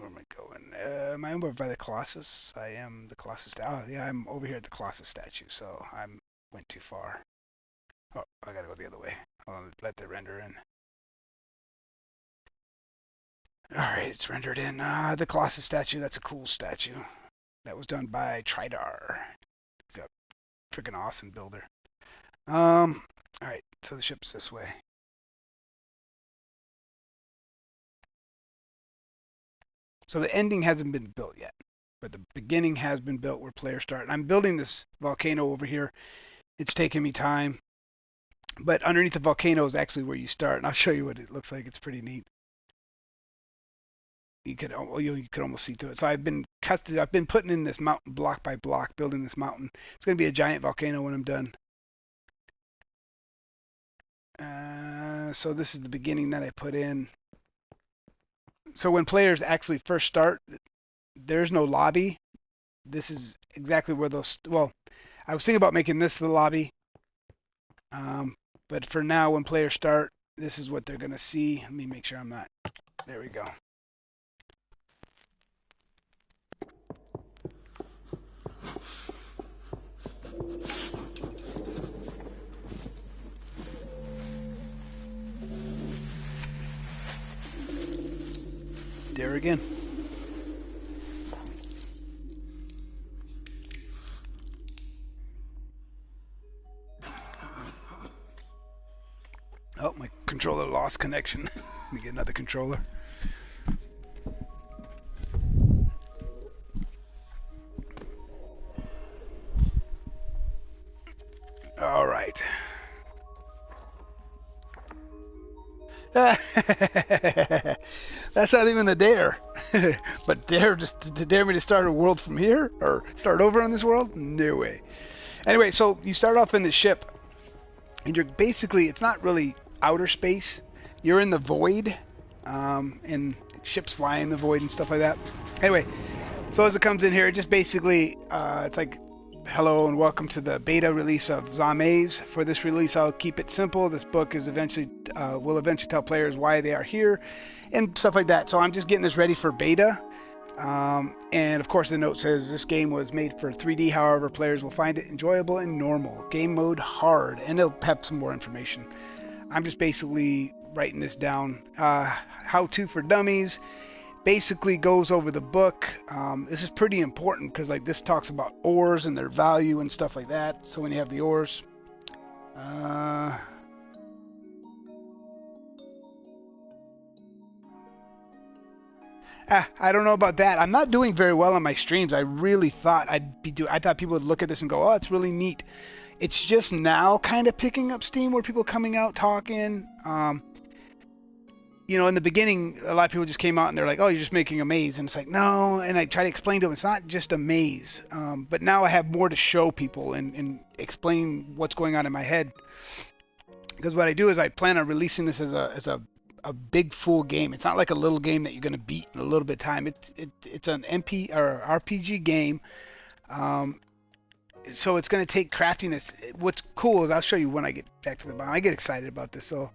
Where am I going? Am I over by the Colossus? I am the Colossus. Oh, yeah, I'm over here at the Colossus statue, so I went too far. Oh, I gotta go the other way. I'll let the render in. Alright, it's rendered in. The Colossus statue, that's a cool statue. That was done by Tridar. He's a freaking awesome builder. Alright, so the ship's this way. So the ending hasn't been built yet, but the beginning has been built where players start. And I'm building this volcano over here. It's taking me time, but underneath the volcano is actually where you start, and I'll show you what it looks like. It's pretty neat. You could almost see through it. So I've been putting in this mountain block by block, building this mountain. It's going to be a giant volcano when I'm done. So this is the beginning that I put in. So when players actually first start, there's no lobby. This is exactly where those. Well, I was thinking about making this the lobby, but for now, when players start, this is what they're going to see. Let me make sure I'm not. There we go. There again. Oh, my controller lost connection. Let me get another controller. All right. That's not even a dare. But dare to dare me to start a world from here or start over on this world? No way. Anyway, so you start off in the ship, and you're basically, it's not really outer space. You're in the void, and ships fly in the void and stuff like that. Anyway, so as it comes in here, it just basically, it's like, hello and welcome to the beta release of Zamaze. For this release, I'll keep it simple. This book is will eventually tell players why they are here and stuff like that. So I'm just getting this ready for beta. And of course the note says this game was made for 3D, however players will find it enjoyable in normal. Game mode hard, and it'll have some more information. I'm just basically writing this down. How to for dummies. Basically goes over the book. This is pretty important because like this talks about ores and their value and stuff like that. So when you have the ores, I don't know about that. I'm not doing very well on my streams. I really thought I thought people would look at this and go, "Oh, it's really neat." It's just now kind of picking up steam where people are coming out talking. You know, in the beginning, a lot of people just came out and they're like, "Oh, you're just making a maze," and it's like, no. And I try to explain to them it's not just a maze. But now I have more to show people and explain what's going on in my head. Because what I do is I plan on releasing this as a big full game. It's not like a little game that you're going to beat in a little bit of time. It's an MP or RPG game. So it's going to take craftiness. What's cool is I'll show you when I get back to the bottom. I get excited about this. So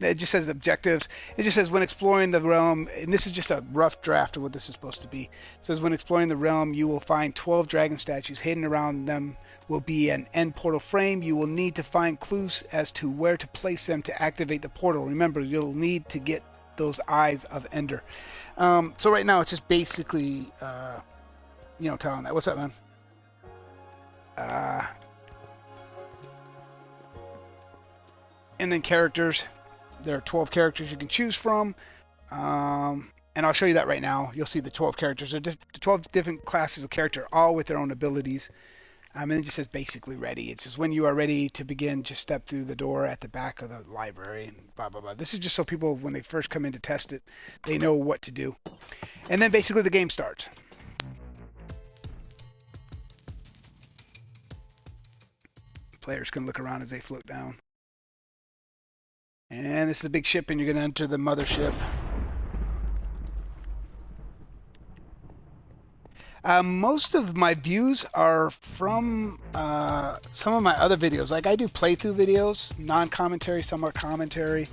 it just says objectives. It just says when exploring the realm, and this is just a rough draft of what this is supposed to be. It says when exploring the realm, you will find 12 dragon statues. Hidden around them will be an end portal frame. You will need to find clues as to where to place them to activate the portal. Remember, you'll need to get those eyes of Ender. So right now it's just basically, telling that. What's up, man? And then characters. There are 12 characters you can choose from. And I'll show you that right now. You'll see the 12 characters. There are 12 different classes of character, all with their own abilities. And it just says basically ready. It says when you are ready to begin, just step through the door at the back of the library and blah, blah, blah. This is just so people, when they first come in to test it, they know what to do. And then basically the game starts. Players can look around as they float down. And this is the big ship, and you're going to enter the mothership. Most of my views are from some of my other videos. Like I do playthrough videos, non-commentary, some are commentary.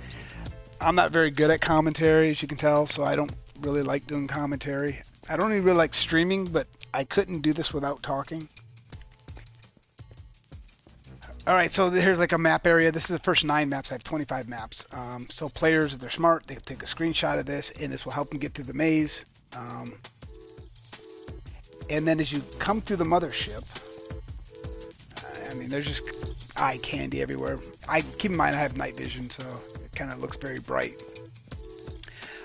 I'm not very good at commentary, as you can tell, so I don't really like doing commentary. I don't even really like streaming, but I couldn't do this without talking. All right, so here's like a map area. This is the first 9 maps. I have 25 maps. So players, if they're smart, they can take a screenshot of this, and this will help them get through the maze. And then as you come through the mothership, I mean, there's just eye candy everywhere. I keep in mind I have night vision, so it kind of looks very bright.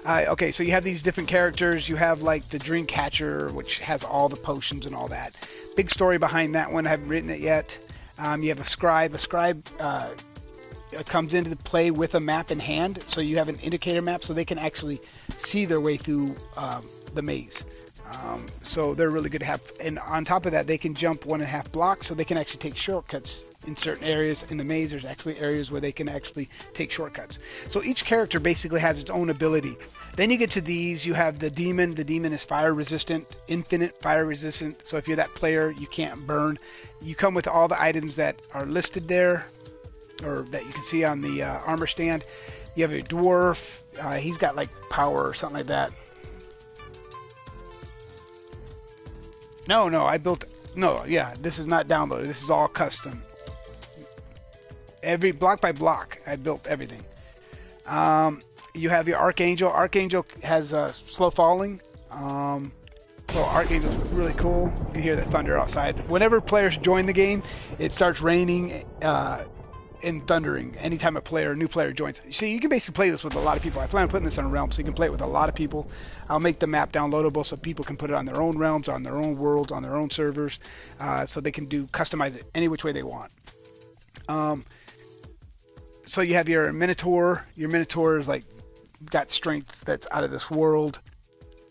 Okay, so you have these different characters. You have like the drink catcher, which has all the potions and all that. Big story behind that one. I haven't written it yet. You have a scribe. A scribe comes into the play with a map in hand, so you have an indicator map, so they can actually see their way through the maze. So they're really good to have. And on top of that, they can jump 1.5 blocks, so they can actually take shortcuts in certain areas in the maze. There's actually areas where they can actually take shortcuts. So each character basically has its own ability. Then you get to these. You have the demon. The demon is fire resistant, infinite fire resistant. So if you're that player, you can't burn. You come with all the items that are listed there, or that you can see on the armor stand. You have a dwarf. He's got like power or something like that. No, I built. No, yeah, this is not downloaded. This is all custom. Every block by block, I built everything. You have your Archangel. Archangel has slow falling. So Archangel's really cool. You can hear the thunder outside. Whenever players join the game, it starts raining and thundering anytime a new player joins. See, you can basically play this with a lot of people. I plan on putting this on a realm, so you can play it with a lot of people. I'll make the map downloadable so people can put it on their own realms, on their own worlds, on their own servers, so they can customize it any which way they want. So you have your Minotaur. Your Minotaur is like got strength that's out of this world.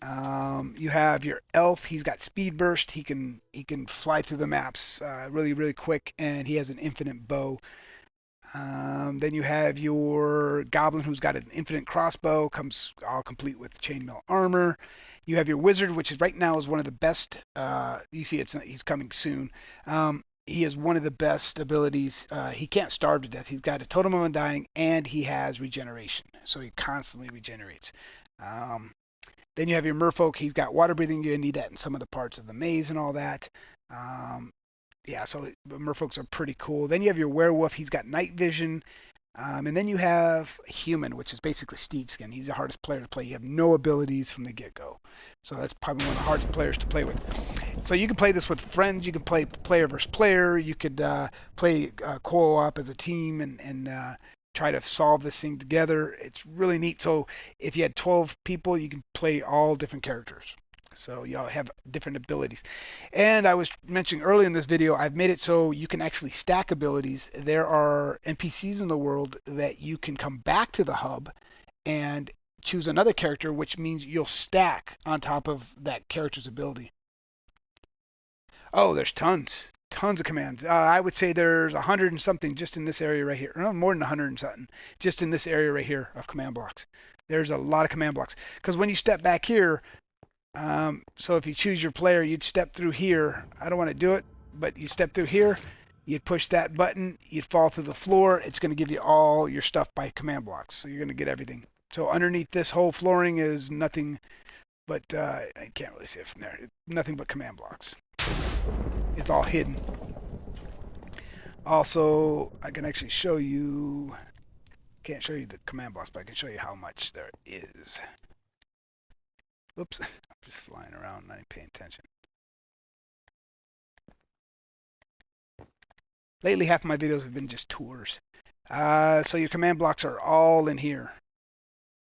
You have your elf. He's got speed burst. He can fly through the maps really, really quick, and he has an infinite bow. Then you have your goblin, who's got an infinite crossbow, comes all complete with chainmail armor. You have your wizard, which is right now is one of the best. You see, he's coming soon. He is one of the best abilities. He can't starve to death. He's got a totem of undying, and he has regeneration, so he constantly regenerates. Then you have your merfolk. He's got water breathing. You need that in some of the parts of the maze and all that. Yeah, so the merfolks are pretty cool. Then you have your werewolf. He's got night vision. And then you have human, which is basically Steed Skin. He's the hardest player to play. You have no abilities from the get-go. So that's probably one of the hardest players to play with. So you can play this with friends. You can play player versus player. You could play co-op as a team and try to solve this thing together. It's really neat. So if you had 12 people, you can play all different characters. So y'all have different abilities. And I was mentioning earlier in this video, I've made it so you can actually stack abilities. There are NPCs in the world that you can come back to the hub and choose another character, which means you'll stack on top of that character's ability. Oh, there's tons of commands. I would say there's 100 and something just in this area right here. No, more than 100 and something just in this area right here of command blocks. There's a lot of command blocks. Because when you step back here, so if you choose your player, you'd step through here. I don't want to do it, but you step through here, you'd push that button, you'd fall through the floor. It's going to give you all your stuff by command blocks. So you're going to get everything. So underneath this whole flooring is nothing but, I can't really see it from there. Nothing but command blocks. It's all hidden. Also, I can actually show you, can't show you the command blocks, but I can show you how much there is. Oops, I'm just flying around, not even paying attention. Lately, half of my videos have been just tours. So your command blocks are all in here.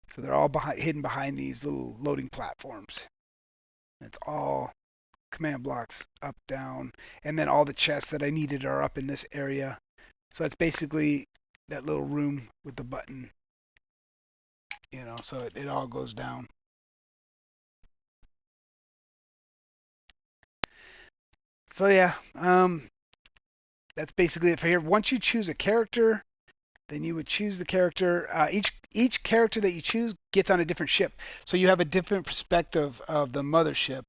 So they're all hidden behind these little loading platforms. It's all command blocks, up, down, and then all the chests that I needed are up in this area. So it's basically that little room with the button, so it all goes down. So yeah, that's basically it for here. Once you choose a character, then you would choose the character. Each character that you choose gets on a different ship, so you have a different perspective of the mothership,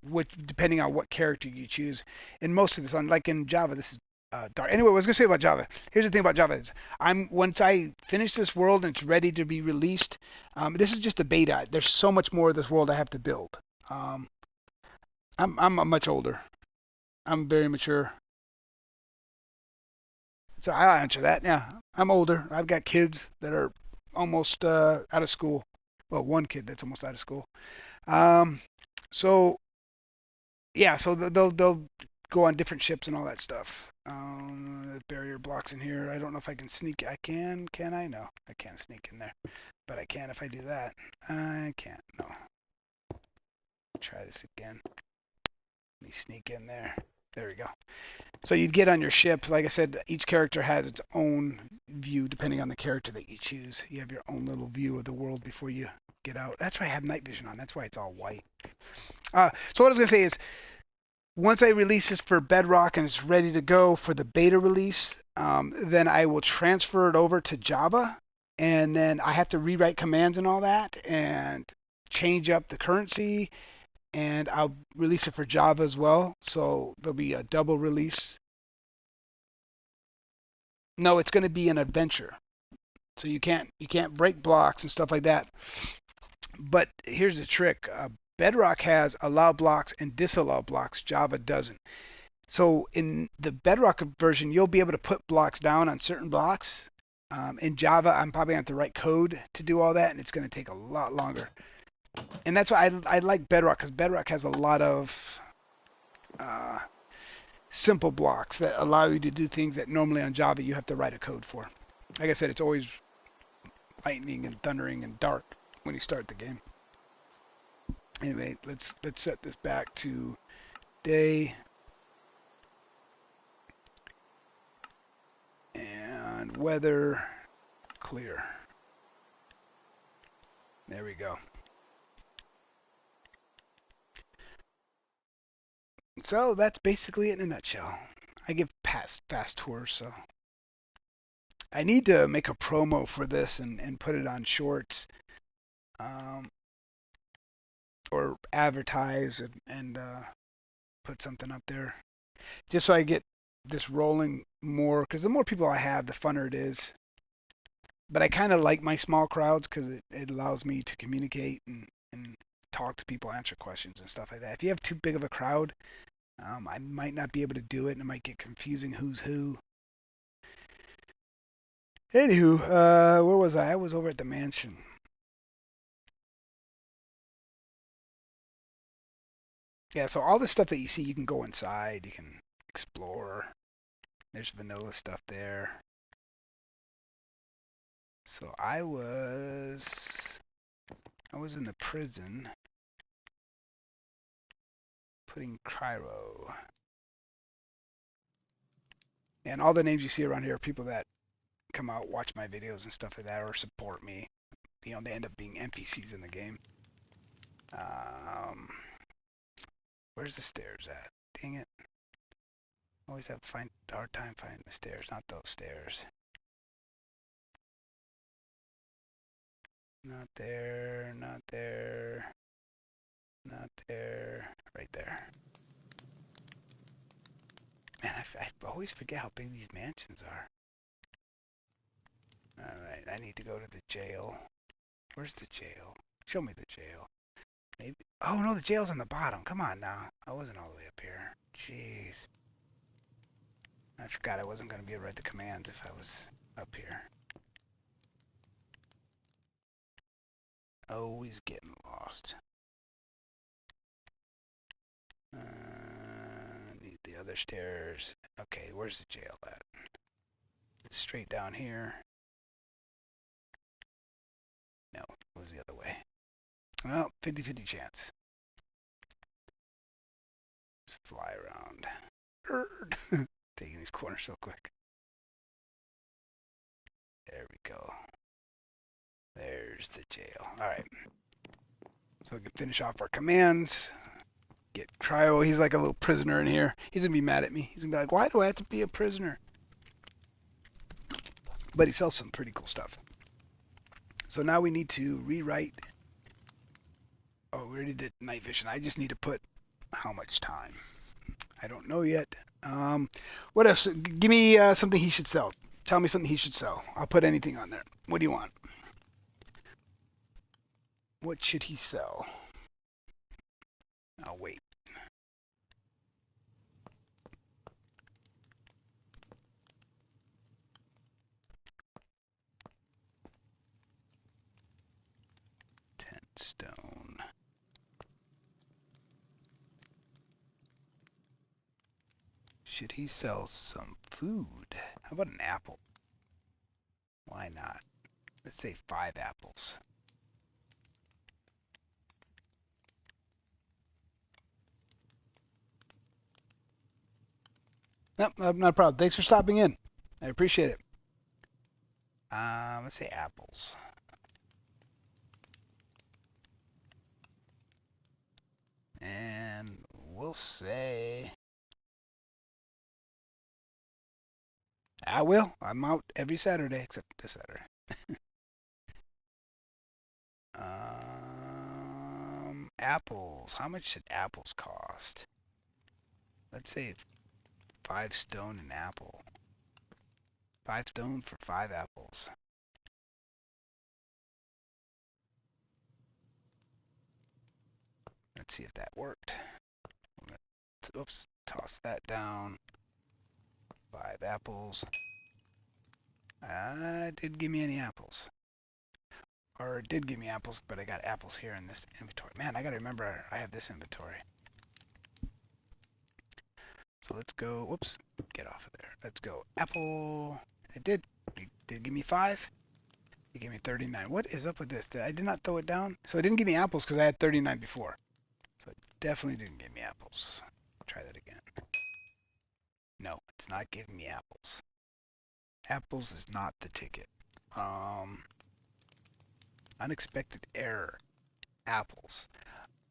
which depending on what character you choose. In most of this, unlike in Java, this is dark. Anyway, what I was gonna say about Java. Here's the thing about Java is once I finish this world and it's ready to be released. This is just a beta. There's so much more of this world I have to build. Um, I'm much older. I'm very mature. So I'll answer that. Yeah, I'm older. I've got kids that are almost out of school. Well, one kid that's almost out of school. Um, so yeah, so they'll go on different ships and all that stuff. Barrier blocks in here. I don't know if I can sneak. I can. Can I? No, I can't sneak in there. But I can if I do that. I can't. No. Try this again. Let me sneak in there. There we go. So you'd get on your ship. Like I said, each character has its own view depending on the character that you choose. You have your own little view of the world before you get out. That's why I have night vision on. That's why it's all white. So what I was going to say is, once I release this for Bedrock and it's ready to go for the beta release, then I will transfer it over to Java, and then I have to rewrite commands and all that, and change up the currency, and I'll release it for Java as well. So there'll be a double release. No, it's going to be an adventure, so you can't break blocks and stuff like that. But here's the trick: Bedrock has allow blocks and disallow blocks. Java doesn't. So in the Bedrock version, you'll be able to put blocks down on certain blocks. In Java, I'm probably going to have to write code to do all that, and it's going to take a lot longer. And that's why I like Bedrock, because Bedrock has a lot of uh, simple blocks that allow you to do things that normally on Java you have to write a code for. Like I said, it's always lightning and thundering and dark when you start the game. Anyway, let's set this back to day. And weather clear. There we go. So that's basically it in a nutshell. I give fast tours, so I need to make a promo for this and put it on shorts, um, or advertise and put something up there, just so I get this rolling more. Because the more people I have, the funner it is. But I kind of like my small crowds because it allows me to communicate and talk to people, answer questions and stuff like that. If you have too big of a crowd, I might not be able to do it, and it might get confusing who's who. Anywho, where was I? I was over at the mansion. Yeah, so all the stuff that you see, you can go inside, you can explore. There's vanilla stuff there. So I was in the prison putting cryo. And all the names you see around here are people that come out, watch my videos and stuff like that, or support me. You know, they end up being NPCs in the game. Um, where's the stairs at? Dang it. Always have a hard time finding the stairs, not those stairs. Not there, not there, not there, right there. Man, I always forget how big these mansions are. Alright, I need to go to the jail. Where's the jail? Show me the jail. Maybe. Oh no, the jail's on the bottom. Come on now. I wasn't all the way up here. Jeez. I forgot I wasn't going to be able to write the commands if I was up here. Always getting lost. Need the other stairs. Okay, where's the jail at? It's straight down here. No, it was the other way. Well, 50-50 chance. Just fly around. Taking these corners so quick. There we go. There's the jail. Alright. So we can finish off our commands. Get cryo. He's like a little prisoner in here. He's going to be mad at me. He's going to be like, why do I have to be a prisoner? But he sells some pretty cool stuff. So now we need to rewrite. Oh, we already did night vision. I just need to put how much time. I don't know yet. Um, what else? Give me something he should sell. Tell me something he should sell. I'll put anything on there. What do you want? What should he sell? I'll wait. Tent stone. Should he sell some food? How about an apple? Why not? Let's say 5 apples. Nope, not a problem. Thanks for stopping in. I appreciate it. Let's say apples. And we'll say I will. I'm out every Saturday except this Saturday. Apples. How much should apples cost? Let's say 5 stone an apple. 5 stone for 5 apples. Let's see if that worked. Oops, toss that down. 5 apples. Didn't give me any apples. Or it did give me apples, but I got apples here in this inventory. Man, I gotta remember I have this inventory. So let's go. Whoops, get off of there. Let's go. Apple. It did. It did give me 5. It gave me 39. What is up with this? I did not throw it down. So it didn't give me apples because I had 39 before. So it definitely didn't give me apples. Try that again. No, it's not giving me apples. Apples is not the ticket. Unexpected error. Apples.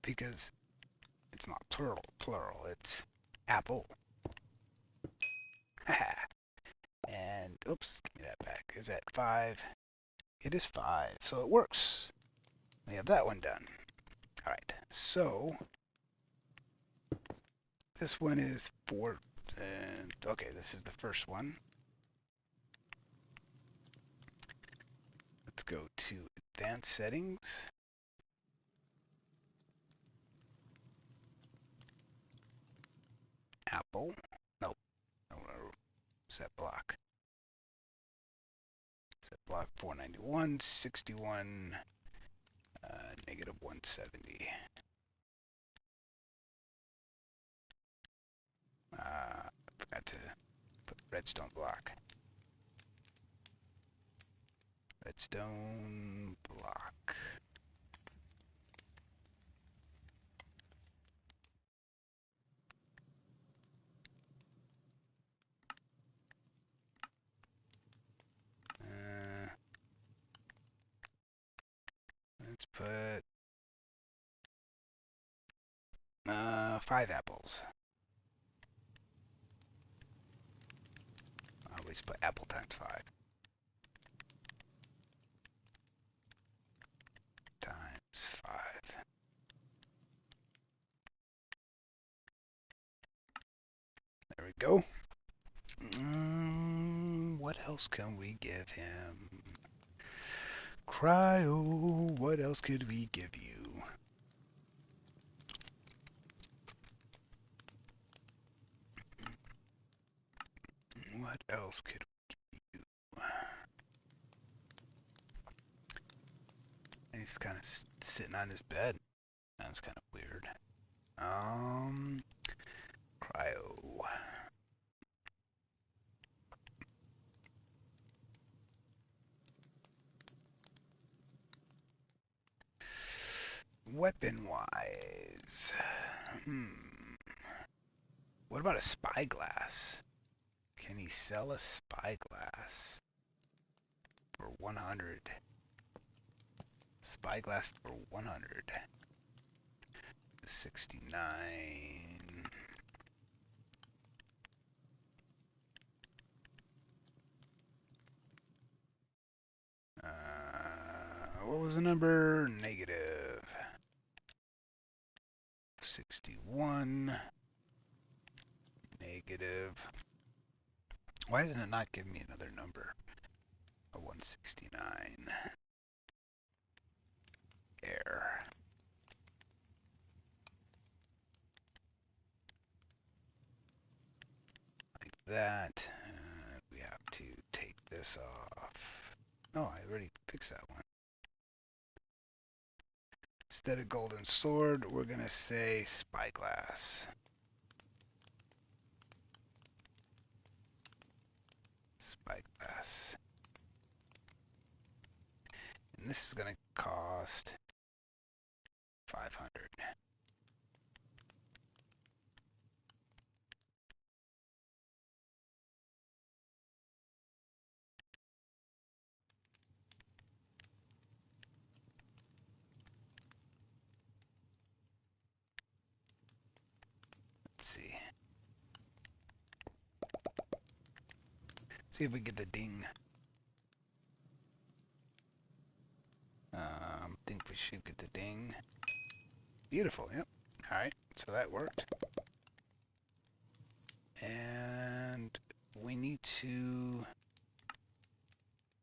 Because it's not plural. It's apple. And, oops, give me that back. Is that 5? It is 5, so it works. We have that one done. Alright, so this one is 4. Okay, this is the first one. Let's go to advanced settings. Apple. Nope. No, set block. Set block 491, 61, negative 170. Forgot to put redstone block. Redstone block. Let's put 5 apples. I always put apple times 5. Times 5. There we go. What else can we give him? Cryo, what else could we give you? What else could we give you? He's kind of sitting on his bed. That's kind of weird. Cryo. Weapon-wise. What about a spyglass? Can he sell a spyglass for 100? Spyglass for 100. 69. What was the number? Negative 61. Negative. Why isn't it not giving me another number? A 169. Error. Like that. We have to take this off. Oh, I already fixed that one. Instead of golden sword, we're going to say spyglass. Spyglass. And this is going to cost 500. Let's see. See if we get the ding. Think we should get the ding. Beautiful, yep. Alright, so that worked. And we need to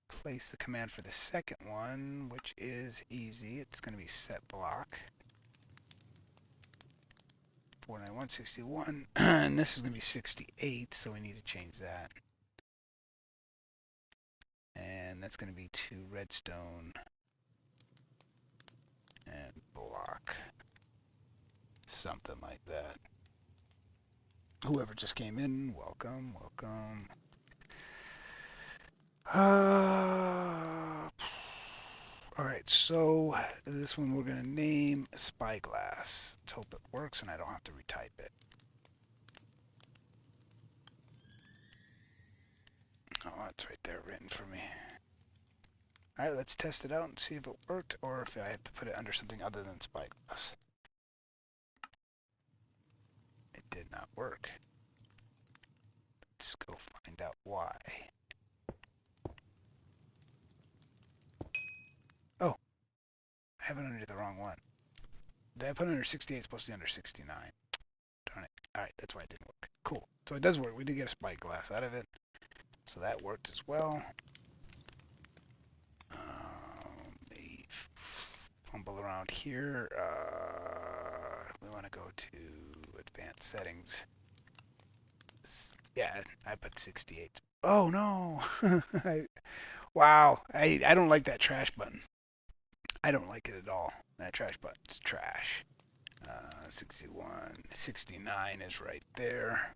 place the command for the second one, which is easy. It's going to be set block. 49161, and this is going to be 68, so we need to change that. And that's going to be 2 redstone and block. Something like that. Whoever just came in, welcome, welcome. Alright, so this one we're going to name Spyglass. Let's hope it works and I don't have to retype it. Oh, it's right there written for me. Alright, let's test it out and see if it worked or if I have to put it under something other than Spyglass. It did not work. Let's go find out why. Oh, I have it under the wrong one. Did I put it under 68? It's supposed to be under 69. Darn it. Alright, that's why it didn't work. Cool. So it does work. We did get a spyglass out of it. So that worked as well. Fumble around here. We want to go to advanced settings. Yeah, I put 68. Oh no! Wow, I don't like that trash button. I don't like it at all. That trash button's trash. 61, 69 is right there.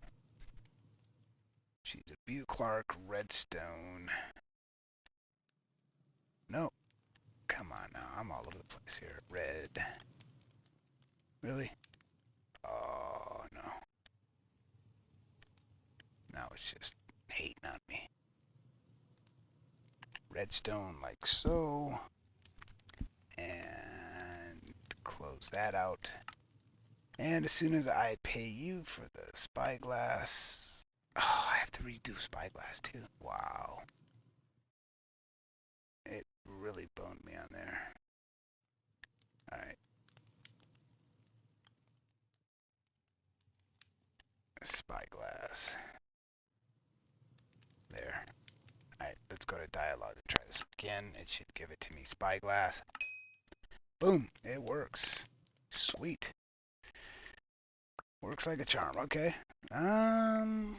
She's a Butte Clark redstone. No, come on now. I'm all over the place here. Red. Really? Oh no. Now it's just hating on me. Redstone like so. And close that out. And as soon as I pay you for the spyglass, oh, I have to redo spyglass too. Wow. It really boned me on there. Alright. Spyglass. There. Alright, let's go to dialogue and try this again. It should give it to me. Spyglass. Boom. It works. Sweet. Works like a charm. Okay. So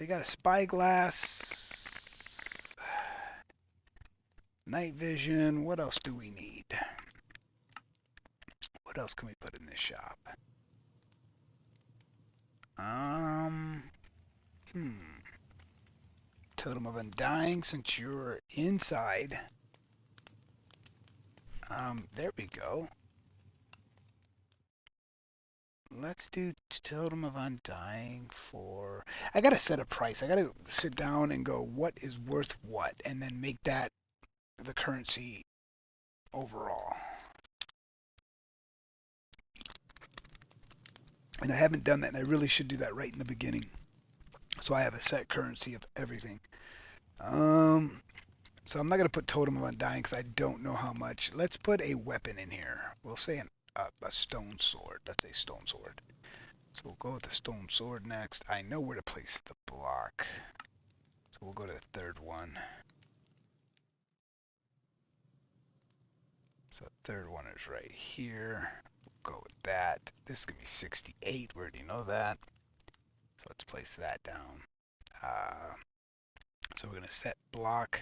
you got a spyglass. Night vision. What else do we need? What else can we put in this shop? Totem of Undying, since you're inside. There we go. Let's do Totem of Undying for... I gotta set a price. I gotta sit down and go, what is worth what? And then make that the currency overall. And I haven't done that, and I really should do that right in the beginning. So I have a set currency of everything. So I'm not going to put Totem of Undying because I don't know how much. Let's put a weapon in here. We'll say a stone sword. Let's say stone sword. So we'll go with the stone sword next. I know where to place the block. So we'll go to the third one. So the third one is right here. We'll go with that. This is going to be 68. We already know that. So let's place that down. So we're going to set block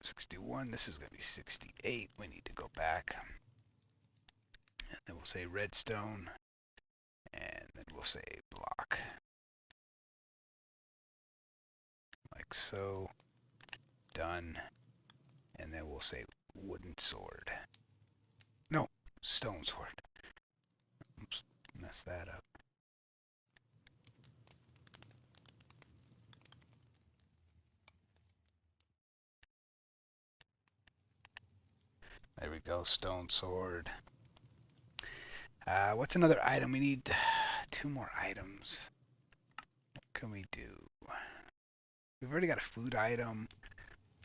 61. This is going to be 68. We need to go back. And then we'll say redstone. And then we'll say block. Like so. Done. And then we'll say wooden sword. No, stone sword. Oops, messed that up. There we go, stone sword. What's another item? We need 2 more items. What can we do? We've already got a food item.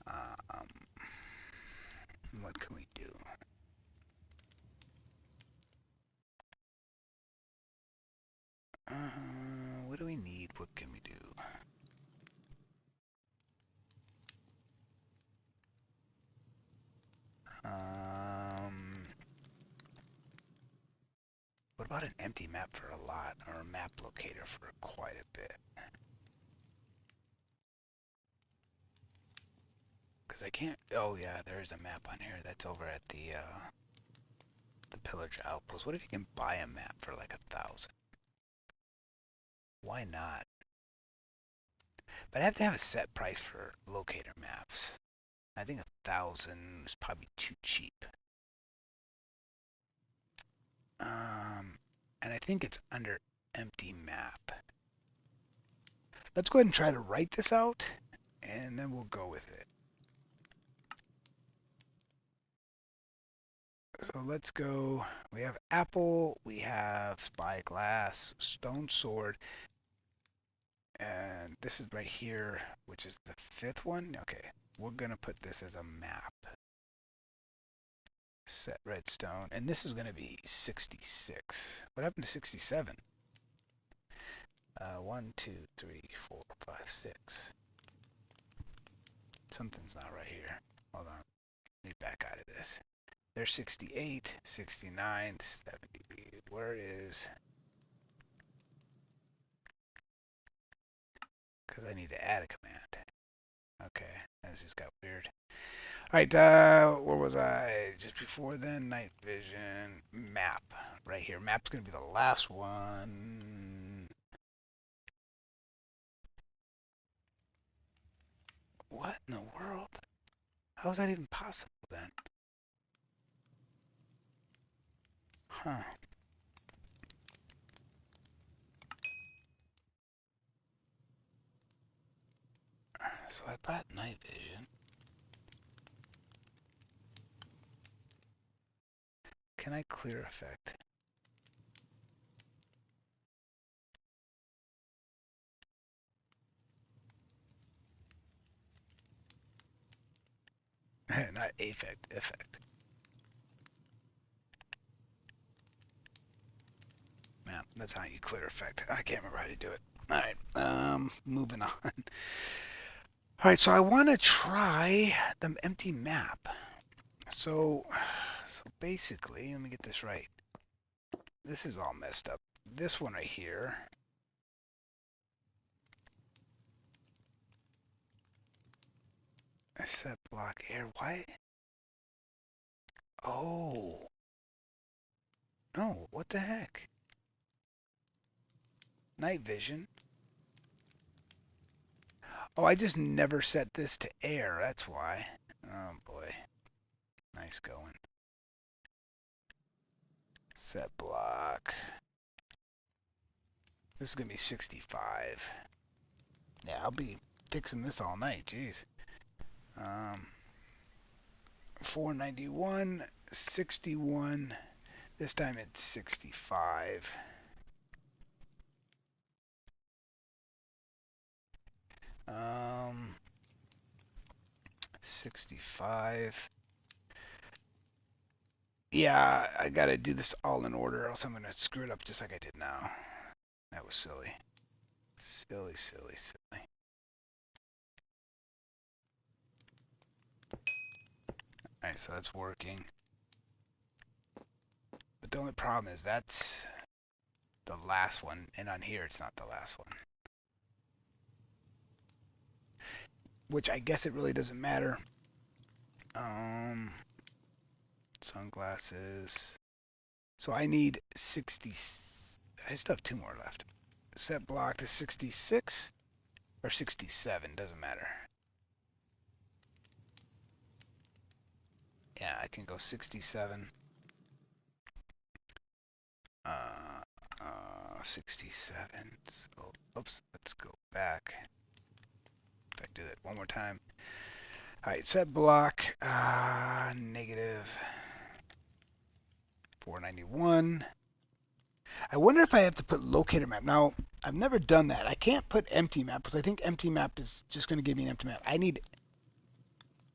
Um, what can we do? What do we need? What can we do? What about an empty map for a lot, or a map locator for quite a bit? Because I can't. Oh yeah, there is a map on here that's over at the Pillager Outpost. What if you can buy a map for like 1,000? Why not? But I have to have a set price for locator maps. I think 1,000 is probably too cheap. And I think it's under empty map. Let's go ahead and try to write this out, and then we'll go with it. So let's go. We have apple, we have spyglass, stone sword, and this is right here, which is the 5th one. Okay, we're gonna put this as a map. Set redstone, and this is gonna be 66. What happened to 67? 1, 2, 3, 4, 5, 6. Something's not right here. Hold on. Let me back out of this. There's 68, 69, 70. Where is... Because I need to add a command. Okay, this just got weird. Alright, where was I? Just before then, night vision, map. Right here. Map's going to be the last one. What in the world? How is that even possible then? Huh. So I bought night vision. Can I clear effect? Not effect, effect. Man, that's how you clear effect. I can't remember how to do it. Alright, moving on. Alright, so I want to try the empty map. So basically, let me get this right. This is all messed up. This one right here. I set block air. Why? Oh. No, what the heck? Night vision. Oh, I just never set this to air. That's why. Oh boy. Nice going. Set block. This is going to be 65. Yeah, I'll be fixing this all night. Jeez. 491, 61. This time it's 65. 65. Yeah, I gotta do this all in order, or else I'm gonna screw it up just like I did now. That was silly. Silly, silly, silly. Alright, so that's working. But the only problem is that's the last one, and on here it's not the last one. Which I guess it really doesn't matter. Sunglasses. So I need 60. I still have two more left. Set block to 66 or 67, doesn't matter. Yeah, I can go 67. 67. So, oops, let's go back. If I do that one more time. Alright, set block, negative 491. I wonder if I have to put locator map. Now, I've never done that. I can't put empty map because I think empty map is just going to give me an empty map. I need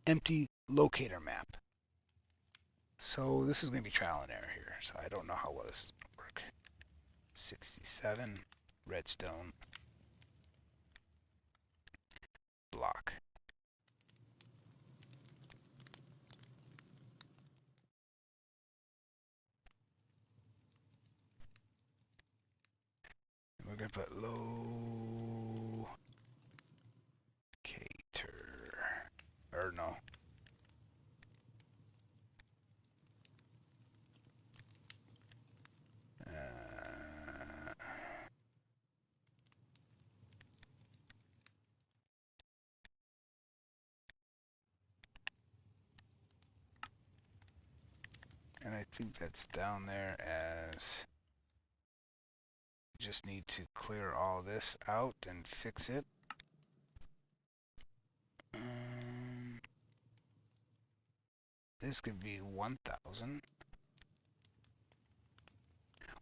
empty locator map. So this is going to be trial and error here. So I don't know how well this is going to work. 67, redstone, block. We're going to put locator. Or no. And I think that's down there as just need to clear all this out and fix it. This could be 1000.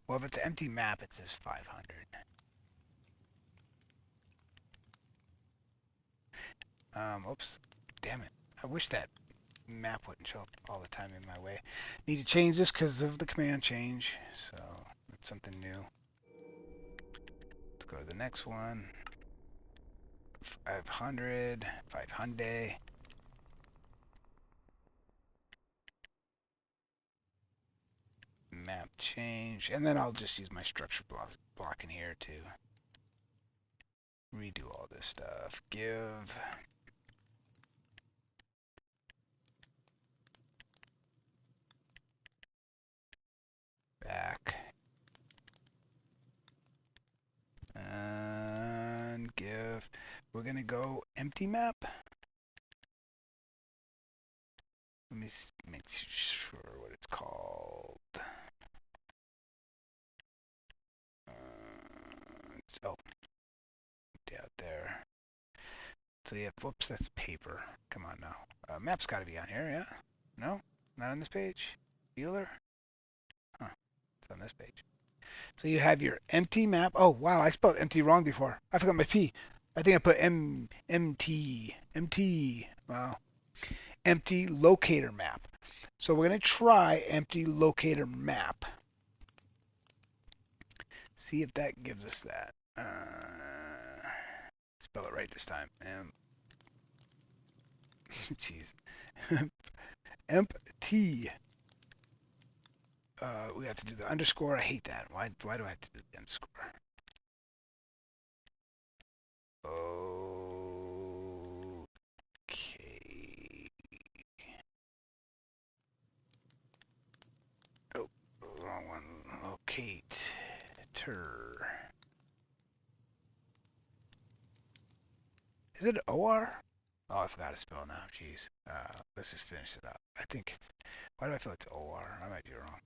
Well, if it's an empty map, it says 500. Oops. Damn it. I wish that map wouldn't show up all the time in my way. Need to change this because of the command change. So, it's something new. Let's go to the next one. 500. 500. Map change. And then I'll just use my structure block in here to redo all this stuff. Give. Back. And give. We're going to go empty map. Let me make sure what it's called. Oh, out there. So yeah, whoops, that's paper. Come on now. Map's got to be on here, yeah? No? Not on this page? Bueller? Huh. It's on this page. So you have your empty map. Oh, wow, I spelled empty wrong before. I forgot my P. I think I put MT. MT. Wow. Empty locator map. So we're going to try empty locator map. See if that gives us that. Spell it right this time. Jeez. Empty. We have to do the underscore. I hate that. Why do I have to do the underscore? Okay. Oh, wrong one. Locate. Is it OR? Oh, I forgot to spell now. Jeez. Let's just finish it up. I think it's. Why do I feel it's OR? I might be wrong.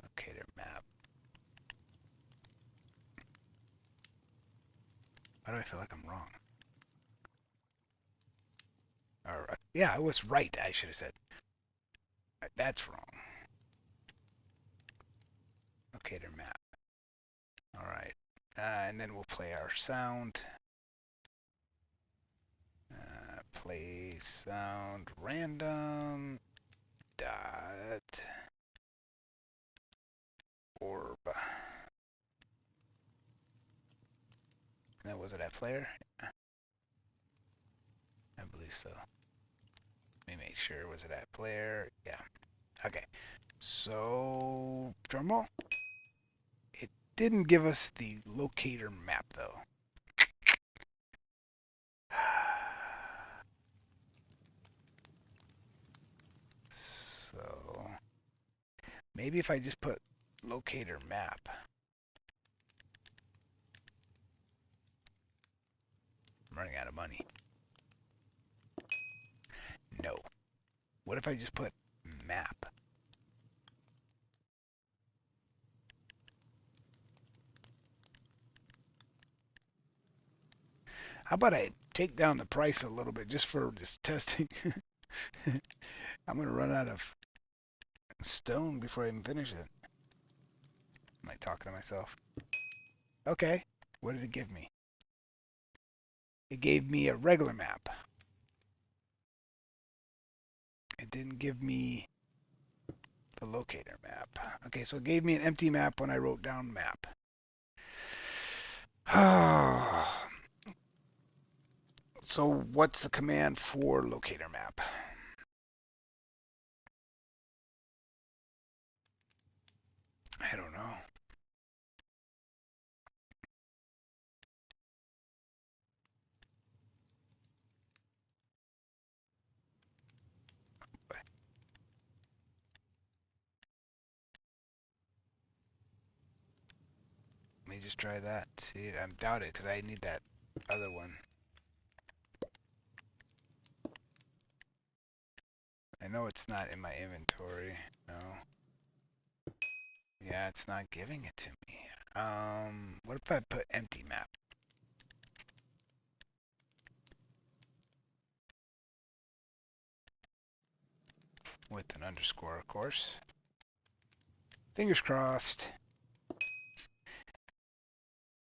Locator map. Why do I feel like I'm wrong? Or yeah, I was right. I should have said. That's wrong. Locator map. All right. And then we'll play our sound. Play sound random. dot orb. And that was it at player? I believe so. Let me make sure. Was it at player? Yeah. Okay. So, drumroll. It didn't give us the locator map though. So, maybe if I just put locator map. I'm running out of money. No. What if I just put map? How about I take down the price a little bit just for just testing? I'm going to run out of stone before I even finish it. Am I talking to myself? Okay. What did it give me? It gave me a regular map. It didn't give me the locator map. Okay, so it gave me an empty map when I wrote down map. So what's the command for locator map? I don't know. Let me just try that. See, I doubt it because I need that other one. I know it's not in my inventory. No. Yeah, it's not giving it to me. What if I put empty map? With an underscore, of course. Fingers crossed.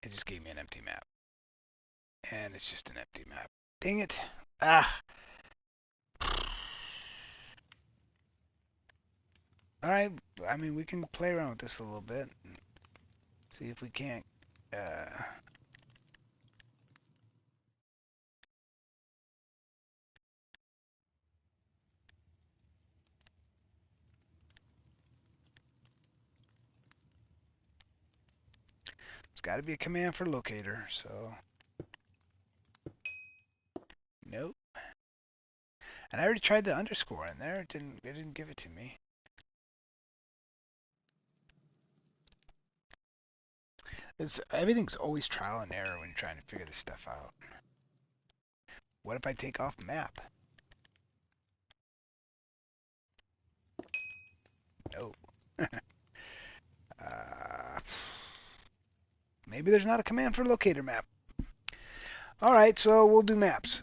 It just gave me an empty map. And it's just an empty map. Dang it. Ah. Alright, I mean, we can play around with this a little bit. And see if we can't, There's got to be a command for locator, so... Nope. And I already tried the underscore in there. It didn't give it to me. Everything's always trial and error when you're trying to figure this stuff out. What if I take off map? No. Maybe there's not a command for locator map. Alright, so we'll do maps.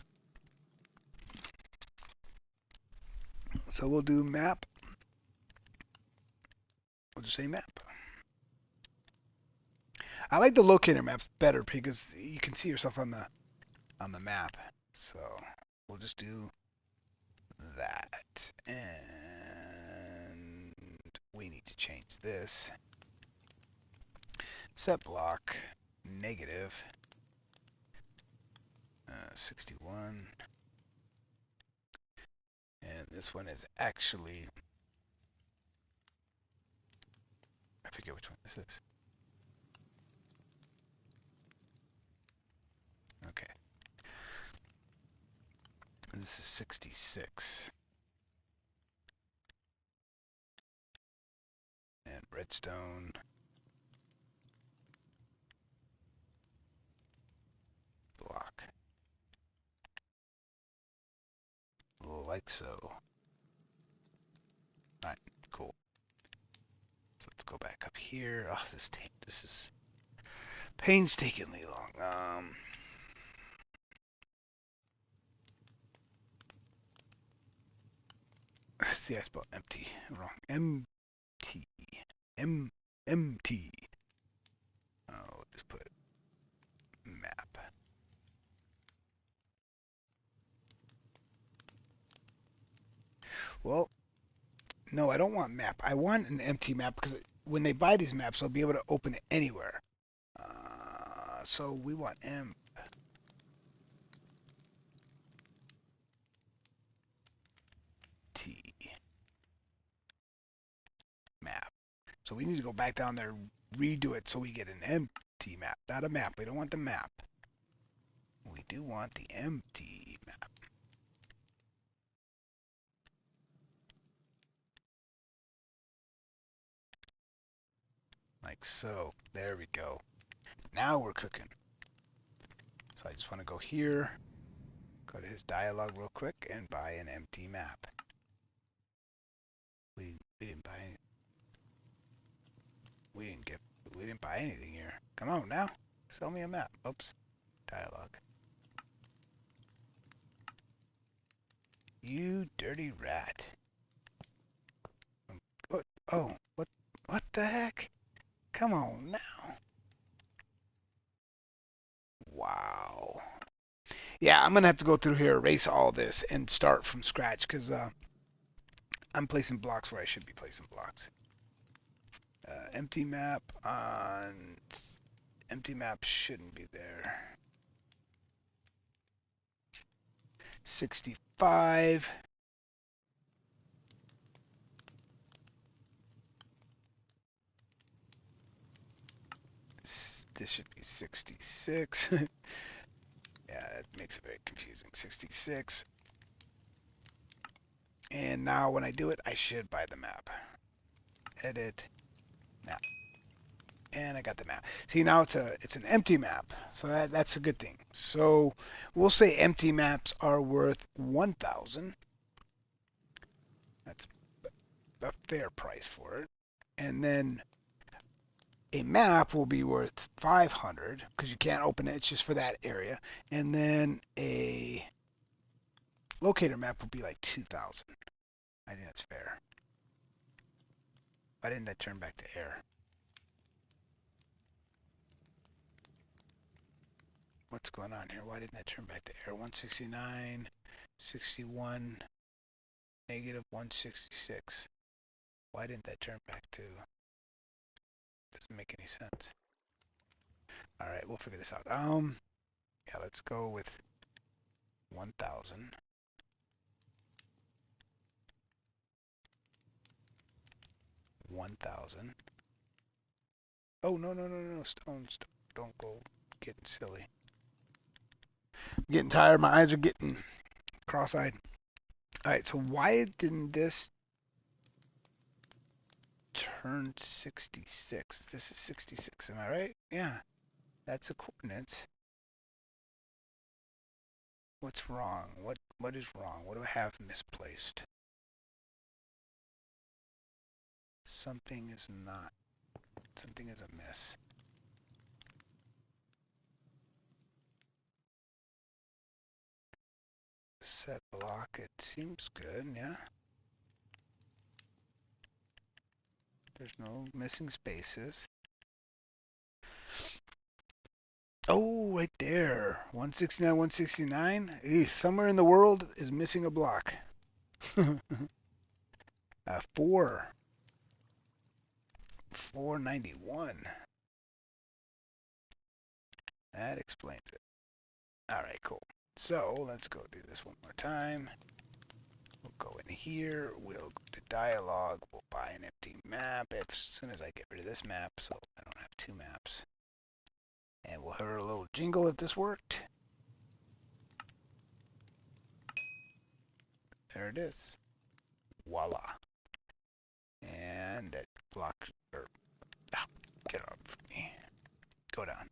So we'll do map. We'll just say map. I like the locator maps better because you can see yourself on the map. So we'll just do that. And we need to change this. Set block negative 61. And this one is actually, I forget which one this is. Okay. This is 66. And redstone. Block. Like so. Alright, cool. So let's go back up here. Oh, this is painstakingly long. See, I spelled empty wrong. M-T. M-M-T. Oh, just put map. Well, No, I don't want map. I want an empty map because when they buy these maps, they'll be able to open it anywhere. So we want empty map. So we need to go back down there, redo it so we get an empty map, not a map. We don't want the map. We do want the empty map. Like so. There we go. Now we're cooking. So I just want to go here, go to his dialogue real quick, and buy an empty map. We didn't buy any, we didn't buy anything here. Come on now. Sell me a map. Oops. Dialogue. You dirty rat. What? Oh, what the heck? Come on now. Wow. Yeah, I'm gonna have to go through here, erase all this, and start from scratch because I'm placing blocks where I should be placing blocks. Empty map on empty map shouldn't be there. 65. This should be 66. Yeah, that makes it very confusing. 66. And now when I do it, I should buy the map. Edit map. And I got the map. See, now it's an empty map. So that's a good thing. So we'll say empty maps are worth 1,000. That's a fair price for it. And then a map will be worth 500 because you can't open it. It's just for that area. And then a locator map will be like 2,000. I think that's fair. Why didn't that turn back to air? What's going on here? Why didn't that turn back to air? 169, 61, negative 166. Why didn't that turn back to... Doesn't make any sense. Alright, we'll figure this out. Yeah, let's go with 1,000. Oh, no. Stone. Don't go getting silly. I'm getting tired. My eyes are getting cross-eyed. Alright, so why didn't this turn 66? This is 66, am I right? Yeah, that's the coordinates. What's wrong? What is wrong? What do I have misplaced? Something is not. Something is amiss. Set block, it seems good, yeah. There's no missing spaces. Oh, right there. 169, 169. Somewhere in the world is missing a block. 491. That explains it. Alright, cool. So, let's go do this one more time. We'll go in here. We'll go to dialogue. We'll buy an empty map as soon as I get rid of this map, so I don't have two maps. And we'll hear a little jingle if this worked. There it is. Voila. And that block, get off me. Go down.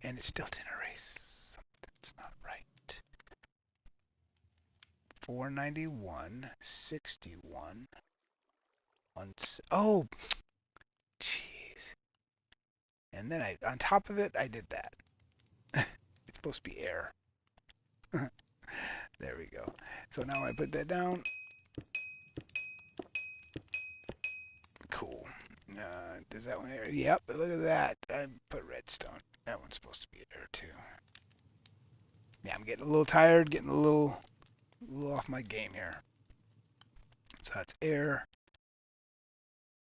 And it still didn't erase. Something's not right. 491, 61. Oh, jeez. And then on top of it, I did that. It's supposed to be air. There we go. So now I put that down. Cool. Does that one air? Yep, look at that. I put redstone. That one's supposed to be air too. Yeah, I'm getting a little tired, getting a little off my game here. So that's air.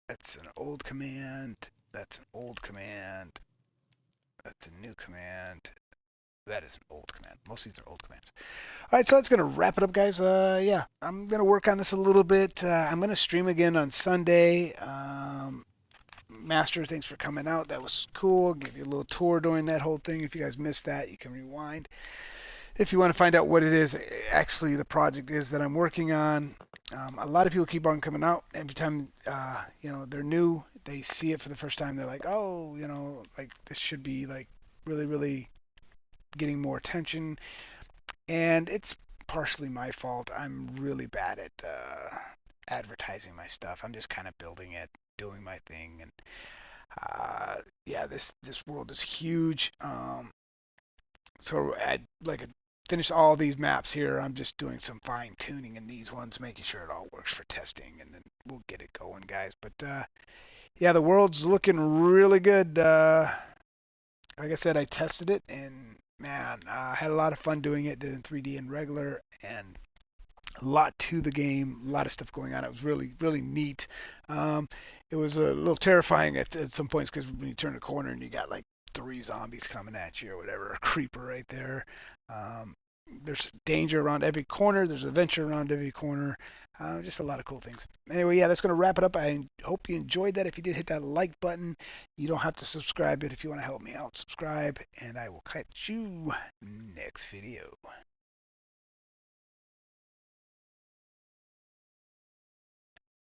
That's an old command. That's an old command. That's a new command. That is an old command. Most of these are old commands. All right, so that's going to wrap it up, guys. Yeah, I'm going to work on this a little bit. I'm going to stream again on Sunday. Master, thanks for coming out. That was cool. Give you a little tour during that whole thing. If you guys missed that, you can rewind. If you want to find out what it is, actually, the project is that I'm working on. A lot of people keep on coming out. Every time, they're new, they see it for the first time. They're like, oh, like this should be like really, really getting more attention. And it's partially my fault. I'm really bad at advertising my stuff. I'm just kind of building it, doing my thing, and yeah, this world is huge. So I like finish all these maps here. I'm just doing some fine tuning in these ones, making sure it all works for testing, and then we'll get it going, guys. But yeah, the world's looking really good. Like I said, I tested it, and man, I had a lot of fun doing it. Did it in 3D and regular, and a lot to the game, a lot of stuff going on. It was really, really neat. It was a little terrifying at some points because when you turn a corner and you got like 3 zombies coming at you or whatever, a creeper right there. Um, there's danger around every corner. There's adventure around every corner. Just a lot of cool things. Anyway, yeah, that's going to wrap it up. I hope you enjoyed that. If you did, hit that like button. You don't have to subscribe, but if you want to help me out, subscribe, and I will catch you next video.